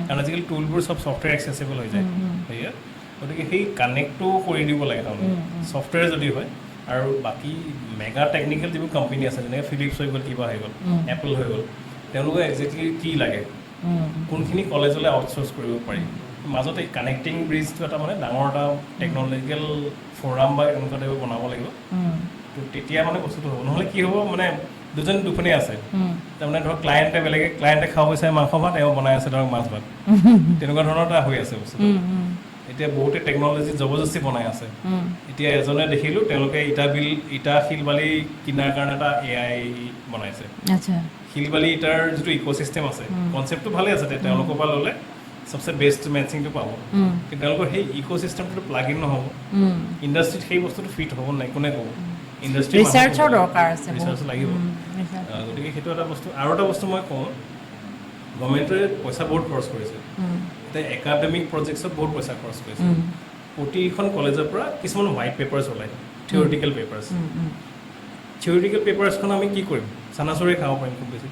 কাৰণ আজিকালি টুলবোৰ চব ছফ্টৱেৰ এক্সেচিবল হৈ যায় সেয়া গতিকে সেই কানেক্টটো কৰি দিব লাগে তাৰমানে ছফ্টৱেৰ যদি হয় আৰু বাকী মেগা টেকনিকেল যিবোৰ কোম্পানী আছে যেনেকৈ ফিলিপছ হৈ গ'ল কিবা হৈ গ'ল এপল হৈ গ'ল তেওঁলোকে একজেক্টলি কি লাগে কোনখিনি কলেজলৈ আউটচ'ৰ্চ কৰিব পাৰি মাজতে কানেক্টিং ব্ৰিজটো এটা মানে ডাঙৰ এটা টেকনলজিকেল ফ'ৰাম বা এনেকুৱা টাইপৰ বনাব লাগিব তো তেতিয়া মানে বস্তুটো হ'ব নহ'লে কি হ'ব মানে দুজন দুখনেই আছে তাৰমানে ধৰক ক্লায়েণ্টে খাব বিচাৰে মাংস ভাত এওঁ বনাই আছে ধৰক মাছ ভাত তেনেকুৱা ধৰণৰ এটা হৈ আছে বস্তুটো এতিয়া বহুতে টেকনলজি জবৰদস্তি বনাই আছে এতিয়া এজনে দেখিলোঁ তেওঁলোকে ইটা শিল বালি কিনাৰ কাৰণে এটা AI বনাইছে শিল বালি ইটাৰ যিটো ইক'চিষ্টেম আছে কনচেপ্টটো ভালে আছে তেওঁলোকৰ পৰা ল'লে সবচে বেষ্ট মেচিংটো পাব কিন্তু তেওঁলোকৰ সেই ইক'চিষ্টেমটো প্লাগ ইন নহ'ব ইণ্ডাষ্ট্ৰিত সেই বস্তুটো ফিট হ'ব নাই কোনে ক'ব ইণ্ডাষ্ট্ৰি ৰিচাৰ্চৰ দৰকাৰ আছে ৰিচাৰ্চ লাগিব গতিকে সেইটো এটা বস্তু আৰু এটা বস্তু মই কওঁ গভৰ্ণমেণ্টে পইচা বহুত খৰচ কৰিছে এতিয়া একাডেমিক প্ৰজেক্টছত বহুত পইচা খৰচ কৰিছে প্ৰতিখন কলেজৰ পৰা কিছুমান হোৱাইট পেপাৰ্ছ ওলায় থিয়ৰিটিকেল পেপাৰ্ছখন আমি কি কৰিম চানাচুৰে খাব পাৰিম খুব বেছি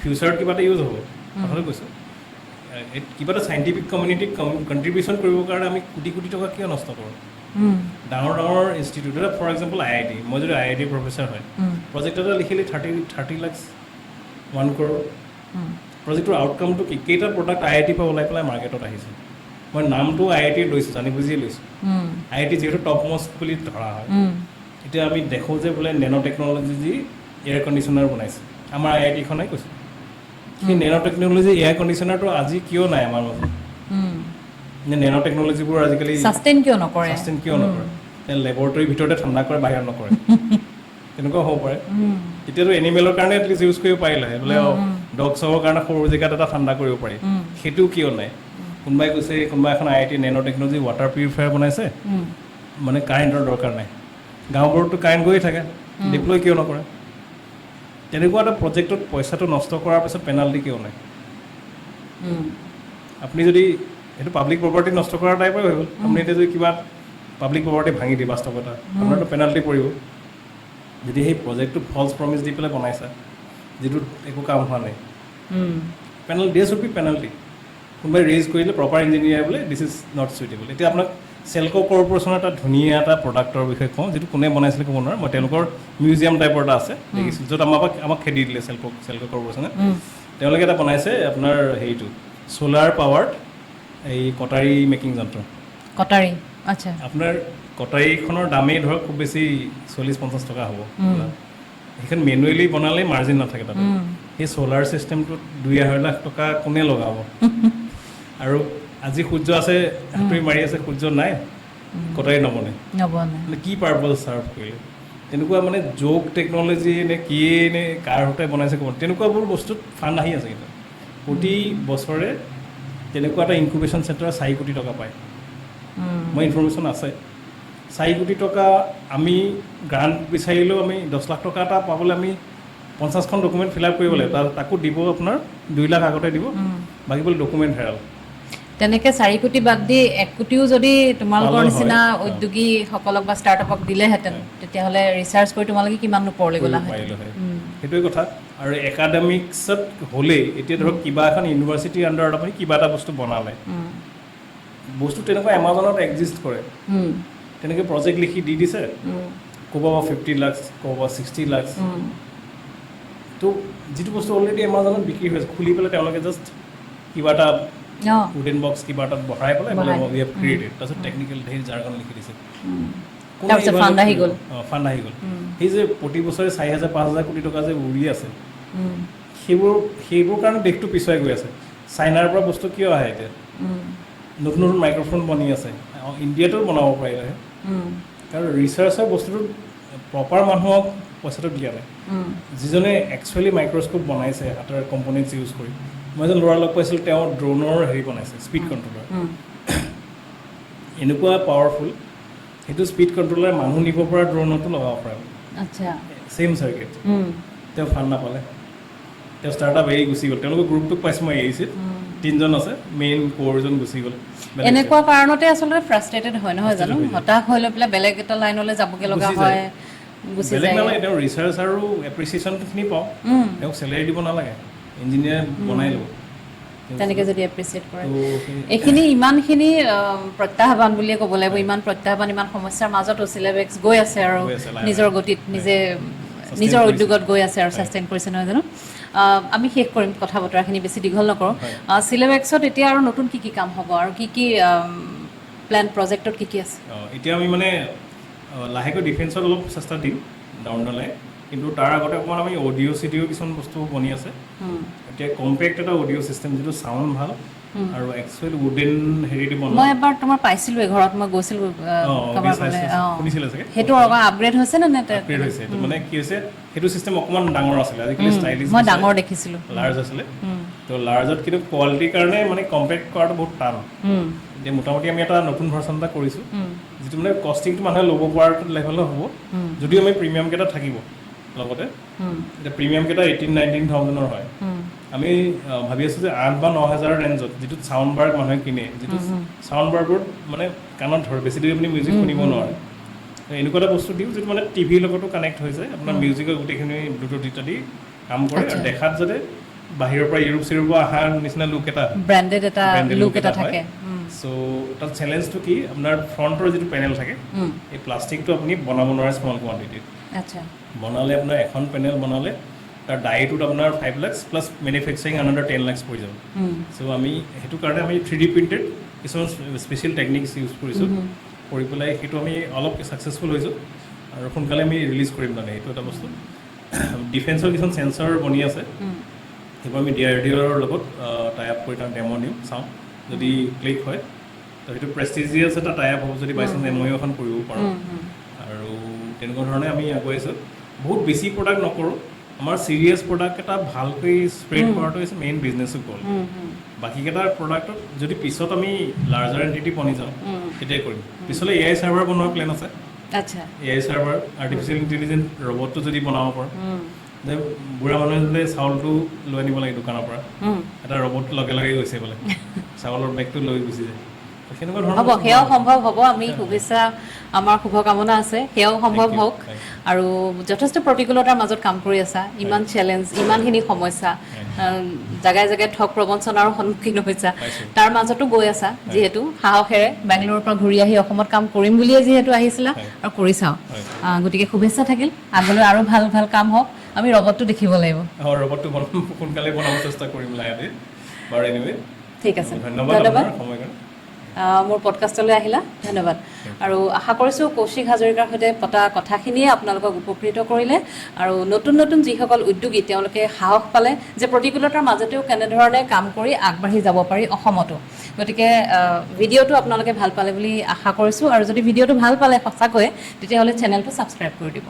ফিউচাৰত কিবা এটা ইউজ হ'ব কথাটো কৈছোঁ কিবা এটা চাইণ্টিফিক কমিউনিটিক কণ্ট্ৰিবিউশ্যন কৰিবৰ কাৰণে আমি কোটি কোটি টকা কিয় নষ্ট কৰোঁ ডাঙৰ ডাঙৰ ইনষ্টিটিউট এটা ফৰ এক্সাম্পল IIT মই যদি IIT প্ৰফেচাৰ হয় প্ৰজেক্ট এটা লিখিলে 30 লাখ 1 crore প্ৰজেক্টৰ আউটকামটো কি কেইটা প্ৰডাক্ট IIT পৰা ওলাই পেলাই মাৰ্কেটত আহিছে মই নামটো IIT লৈছোঁ জানি বুজিয়ে লৈছোঁ IIT যিহেতু টপ মষ্ট বুলি ধৰা হয় এতিয়া আমি দেখোঁ যে বোলে নেনো টেকনলজি যি এয়াৰ কণ্ডিশ্যনাৰ বনাইছে আমাৰ IIT-খনে কৈছোঁ সেই নেনো টেকনলজি এয়াৰ কণ্ডিশ্যনাৰটো আজি কিয় নাই আমাৰ মাজত নেনো টেকনলজিবোৰ আজিকালি সাস্টেইন কিয় নকৰে লেবৰেটৰীৰ ভিতৰতে ঠাণ্ডা কৰে বাহিৰত নকৰে তেনেকুৱা হ'ব পাৰে এতিয়াতো এনিমেলৰ কাৰণে এটলিষ্ট ইউজ কৰিব পাৰিলে বোলে ডগছৰ কাৰণে সৰু জেগাত এটা ঠাণ্ডা কৰিব পাৰি সেইটো কিয় নাই কোনোবাই কৈছে কোনোবা এখন IIT nano technology water purifier বনাইছে মানে কাৰেণ্টৰ দৰকাৰ নাই গাঁওবোৰতো কাৰেণ্ট গৈয়ে থাকে ডিপ্লয় কিয় নকৰে তেনেকুৱা এটা প্ৰজেক্টত পইচাটো নষ্ট কৰাৰ পিছত পেনাল্টি কিয় নাই আপুনি যদি এইটো পাব্লিক প্ৰপাৰ্টি নষ্ট কৰাৰ টাইপে হৈ গ'ল আপুনি এতিয়া যদি কিবা পাব্লিক প্ৰপাৰ্টি ভাঙি দিয়ে বাস্তৱতা আপোনাৰতো পেনাল্টি পৰিব যদি সেই প্ৰজেক্টটো ফলছ প্ৰমিছ দি পেলাই বনাইছা যিটো একো কাম হোৱা নাই পেনাল্টি শুড বি পেনাল্টি কোনোবাই ৰেজ কৰিলে প্ৰপাৰ ইঞ্জিনিয়াৰ বোলে দিছ ইজ নট চুইটেবল এতিয়া আপোনাক চেলকো কৰ্পৰেশ্যনৰ এটা ধুনীয়া এটা প্ৰডাক্টৰ বিষয়ে কওঁ যিটো কোনে বনাইছিলে ক'ব নোৱাৰে মই তেওঁলোকৰ মিউজিয়াম টাইপৰ এটা আছে দেখিছিলোঁ য'ত আমাক খেদি দিলে চেলকো কৰ্পৰেশ্যনে তেওঁলোকে এটা বনাইছে আপোনাৰ হেৰিটো ছ'লাৰ পাৱাৰ্ড এই কটাৰী মেকিং যন্ত্ৰ কটাৰী আচ্ছা আপোনাৰ কটাৰীখনৰ দামেই ধৰক খুব বেছি 40-50 টকা হ'ব সেইখন মেনুৱেলি বনালে মাৰ্জিন নাথাকে তাতে সেই ছ'লাৰ ছিষ্টেমটোত 2-2.5 লাখ টকা কোনে লগাব আৰু আজি সূৰ্য আছে হাতুৰি মাৰি আছে সূৰ্য নাই কটাৰী নবনে মানে কি পাৰ্পজ ছাৰ্ভ কৰিলে তেনেকুৱা মানে যোগ টেকনলজি নে কি নে কাৰ হতে বনাইছে ক'ব তেনেকুৱাবোৰ বস্তুত ফাণ্ড আহি আছে কিন্তু প্ৰতি বছৰে তেনেকুৱা এটা ইনকুবেশ্যন চেণ্টাৰ 4 কোটি টকা পায় মই ইনফৰ্মেশ্যন আছে 4 কোটি টকা আমি গ্ৰাণ্ট বিচাৰিলেও আমি 10 লাখ টকা এটা পাবলৈ আমি 50খন ডকুমেণ্ট ফিল আপ কৰিব লাগিব তাকো দিব আপোনাৰ 2 লাখ আগতে দিব বাকী বোলে ডকুমেণ্ট হেৰাল তেনেকৈ 4 কোটি বাদ দি 1 কোটিও যদি তোমালোকৰ নিচিনা উদ্যোগীসকলক বা ষ্টাৰ্টআপক দিলেহেঁতেন তেতিয়াহ'লে ৰিচাৰ্চ কৰি তোমালোকে কিমান ওপৰলৈ গ'লা সেইটোৱে কথা আৰু একাডেমিক্সত হ'লেই এতিয়া ধৰক কিবা এখন ইউনিভাৰ্চিটিৰ আণ্ডাৰত আপুনি কিবা এটা বস্তু বনালে বস্তু তেনেকুৱা এমাজনত এক্সিষ্ট কৰে তেনেকৈ প্ৰজেক্ট লিখি দি দিছে ক'বা 50 লাখ ক'বা 60 লাখ তো যিটো বস্তু অলৰেডি এমাজনত বিক্ৰী হৈছে খুলি পেলাই তেওঁলোকে জাষ্ট কিবা এটা উডেন বক্স কিবা এটা বহাই পেলাই উই হেভ ক্ৰিয়েটেড তাৰপিছত টেকনিকেল ধেৰ জাৰ্গন লিখি দিছে ফাণ্ড আহি গ'ল সেই যে প্ৰতি বছৰে 4,000-5,000 কোটি টকা যে উৰি আছে সেইবোৰ কাৰণে দেশটো পিছুৱাই গৈ আছে চাইনাৰ পৰা বস্তু কিয় আহে এতিয়া নতুন নতুন মাইক্ৰফোন বনি আছে ইণ্ডিয়াতো বনাব পাৰিলে কাৰণ ৰিচাৰ্চৰ বস্তুটো প্ৰপাৰ মানুহক পইচাটো দিয়া নাই যিজনে একচুৱেলি মাইক্ৰস্কোপ বনাইছে হাতৰ কম্পনেণ্টছ ইউজ কৰি মই এজন ল'ৰা লগ পাইছিলোঁ তেওঁ ড্ৰোনৰ হেৰি বনাইছে স্পীড কণ্ট্ৰলাৰ এনেকুৱা পাৱাৰফুল সেইটো স্পীড কণ্ট্ৰলাৰ মানুহ নিব পৰা ড্ৰোনতো লগাব পাৰে আচ্ছা ছেইম চাৰ্কিট তেওঁ ফাণ্ড নাপালে তেওঁ ষ্টাৰ্টআপ এৰি গুচি গ'ল তেওঁলোকৰ গ্ৰুপটোক পাইছোঁ মই এৰিছিল 3জন আছে মেইন কোৰজন গুচি গ'ল এনেকুৱা কাৰণতে আচলতে ফ্ৰাষ্ট্ৰেটেড হয় নহয় জানো হতাশ হৈ লৈ পেলাই বেলেগ এটা লাইনলৈ যাবগৈ লগা হয় গুচি বেলেগ যায় নালাগে তেওঁ ৰিচাৰ্চ আৰু এপ্ৰিচিয়েশ্যনখিনি পাওঁ তেওঁক চেলেৰি দিব নালাগে ইঞ্জিনিয়াৰ বনাই ল'ব তেনেকৈ যদি এপ্ৰিচিয়েট কৰে এইখিনি ইমানখিনি প্ৰত্যাহ্বান বুলিয়ে ক'ব লাগিব ইমান প্ৰত্যাহ্বান ইমান সমস্যাৰ মাজতো চিলেবেক্স গৈ আছে আৰু নিজৰ গতিত নিজে নিজৰ উদ্যোগত গৈ আছে আৰু ছাষ্টেইন কৰিছে নহয় জানো আমি শেষ কৰিম কথা বতৰাখিনি বেছি দীঘল নকৰোঁ চিলেবেক্সত এতিয়া আৰু নতুন কি কাম হ'ব আৰু কি প্লেন প্ৰজেক্টত কি আছে এতিয়া আমি মানে লাহেকৈ ডিফেন্সত অলপ চেষ্টা দিম ডাউন দ্য লাইন কিন্তু তাৰ আগতে অকণমান আমি অডিঅ' চিডিঅ' কিছুমান বস্তু বনি আছে এতিয়া কম্পেক্ট এটা অডিঅ' চিষ্টেম যিটো চাউণ্ড ভাল আৰু একচুৱেলি উডেন হেৰি দিব মই এবাৰ তোমাৰ পাইছিলোঁ ঘৰত মই গৈছিলোঁ শুনিছিলে চাগে সেইটো অকণ আপগ্ৰেড হৈছে নে আপগ্ৰেড হৈছে এইটো মানে কি হৈছে সেইটো চিষ্টেম অকণমান ডাঙৰ আছিলে আজিকালি ষ্টাইলিছ মই ডাঙৰ দেখিছিলোঁ লাৰ্জ আছিলে তো লাৰ্জত কিন্তু কোৱালিটিৰ কাৰণে মানে কম্পেক্ট কৰাটো বহুত টান এতিয়া মোটামুটি আমি এটা নতুন ভাৰ্চন এটা কৰিছোঁ যিটো মানে কষ্টিংটো মানুহে ল'ব পৰা লেভেলৰ হ'ব যদিও আমি প্ৰিমিয়ামকেইটা থাকিব লগতে এতিয়া প্ৰিমিয়ামকেইটা 18-19,000 হয় আমি ভাবি আছোঁ যে 8 বা 9,000 ৰেঞ্জত যিটো চাউণ্ড বাৰ্গ মানুহে কিনে যিটো চাউণ্ড বাৰ্গবোৰত মানে কাণত ধৰে বেছি দেৰি আপুনি মিউজিক শুনিব নোৱাৰে এনেকুৱা এটা বস্তু দিওঁ যিটো মানে টিভিৰ লগতো কানেক্ট হৈ যায় আপোনাৰ মিউজিকৰ গোটেইখিনি ব্লুটুথ ইত্যাদি কাম কৰে আৰু দেখাত যাতে বাহিৰৰ পৰা ইউৰোপ চিউৰোপৰ অহাৰ নিচিনা লুক এটা ব্ৰেণ্ডেড এটা লুক এটা থাকে চ' তাত চেলেঞ্জটো কি আপোনাৰ ফ্ৰণ্টৰ যিটো পেনেল থাকে এই প্লাষ্টিকটো আপুনি বনাব নোৱাৰে স্মল কোৱাণ্টিটিত আচ্ছা বনালে আপোনাৰ এখন পেনেল বনালে তাৰ ডাইটোত আপোনাৰ 5 লাখ প্লাছ মেনুফেকচাৰিং আনাৰ 10 লাখ পৰি যাব চ' আমি সেইটো কাৰণে আমি 3D প্ৰিণ্টেড কিছুমান স্পেচিয়েল টেকনিক্স ইউজ কৰিছোঁ কৰি পেলাই সেইটো আমি অলপ ছাকচেছফুল হৈছোঁ আৰু সোনকালে আমি ৰিলিজ কৰিম মানে সেইটো এটা বস্তু ডিফেন্সৰ কিছুমান চেঞ্চৰ বনি আছে সেইবোৰ আমি DRDOৰ লগত টাই আপ কৰি তাক ডেমো দিম চাওঁ যদি ক্লিক হয় তো সেইটো প্ৰেষ্টিজিয়াছ এটা টাই আপ হ'ব যদি বাইচান্স MOU এখন কৰিব পাৰোঁ আৰু তেনেকুৱা ধৰণে আমি আগুৱাইছোঁ বহুত বেছি প্ৰডাক্ট নকৰোঁ আমাৰ চিৰিয়াছ প্ৰডাক্ট এটা ভালকৈ স্প্ৰেড কৰাটো হৈছে মেইন বিজনেছো গ'ল বাকীকেইটা প্ৰডাক্টত যদি পিছত আমি লাৰ্জাৰ এণ্টিটি বনি যাওঁ তেতিয়াই কৰিম পিছলৈ AI চাৰ্ভাৰ বনোৱাৰ প্লেন আছে আচ্ছা AI চাৰ্ভাৰ আৰ্টিফিচিয়েল ইণ্টেলিজেঞ্চ ৰবটটো যদি বনাব পাৰোঁ যে বুঢ়া মানুহে যদি চাউলটো লৈ আনিব লাগে দোকানৰ পৰা এটা ৰবট লগে লগে গৈছে বোলে চাউলৰ বেগটো লৈ গুচি যায় সেনেকুৱা ধৰণৰ হ'ব সেয়াও সম্ভৱ হ'ব আমি শুভেচ্ছা আমাৰ শুভকামনা আছে সেয়াও সম্ভৱ হওক আৰু যথেষ্ট প্ৰতিকূলতাৰ মাজত কাম কৰি আছা ইমান চেলেঞ্জ ইমানখিনি সমস্যা জেগাই জেগাই ঠগ প্ৰবঞ্চনাৰ সন্মুখীন হৈছা তাৰ মাজতো গৈ আছা যিহেতু সাহসেৰে বেংগলোৰৰ পৰা ঘূৰি আহি অসমত কাম কৰিম বুলিয়ে যিহেতু আহিছিলা আৰু কৰিছাও গতিকে শুভেচ্ছা থাকিল আগলৈ আৰু ভাল ভাল কাম হওক আমি ৰবটটো দেখিব লাগিব ৰবটটো সোনকালে বনাব চেষ্টা কৰিম লাহে বাৰু এনিৱে ঠিক আছে ধন্যবাদ সময় কাৰণে মোৰ পডকাষ্টলৈ আহিলা ধন্যবাদ আৰু আশা কৰিছোঁ কৌশিক হাজৰিকাৰ সৈতে পতা কথাখিনিয়ে আপোনালোকক উপকৃত কৰিলে আৰু নতুন নতুন যিসকল উদ্যোগী তেওঁলোকে সাহস পালে যে প্ৰতিকূলতাৰ মাজতেও কেনেধৰণে কাম কৰি আগবাঢ়ি যাব পাৰি অসমতো গতিকে ভিডিঅ'টো আপোনালোকে ভাল পালে বুলি আশা কৰিছোঁ আৰু যদি ভিডিঅ'টো ভাল পালে সঁচাকৈ তেতিয়াহ'লে চেনেলটো ছাবস্ক্ৰাইব কৰি দিব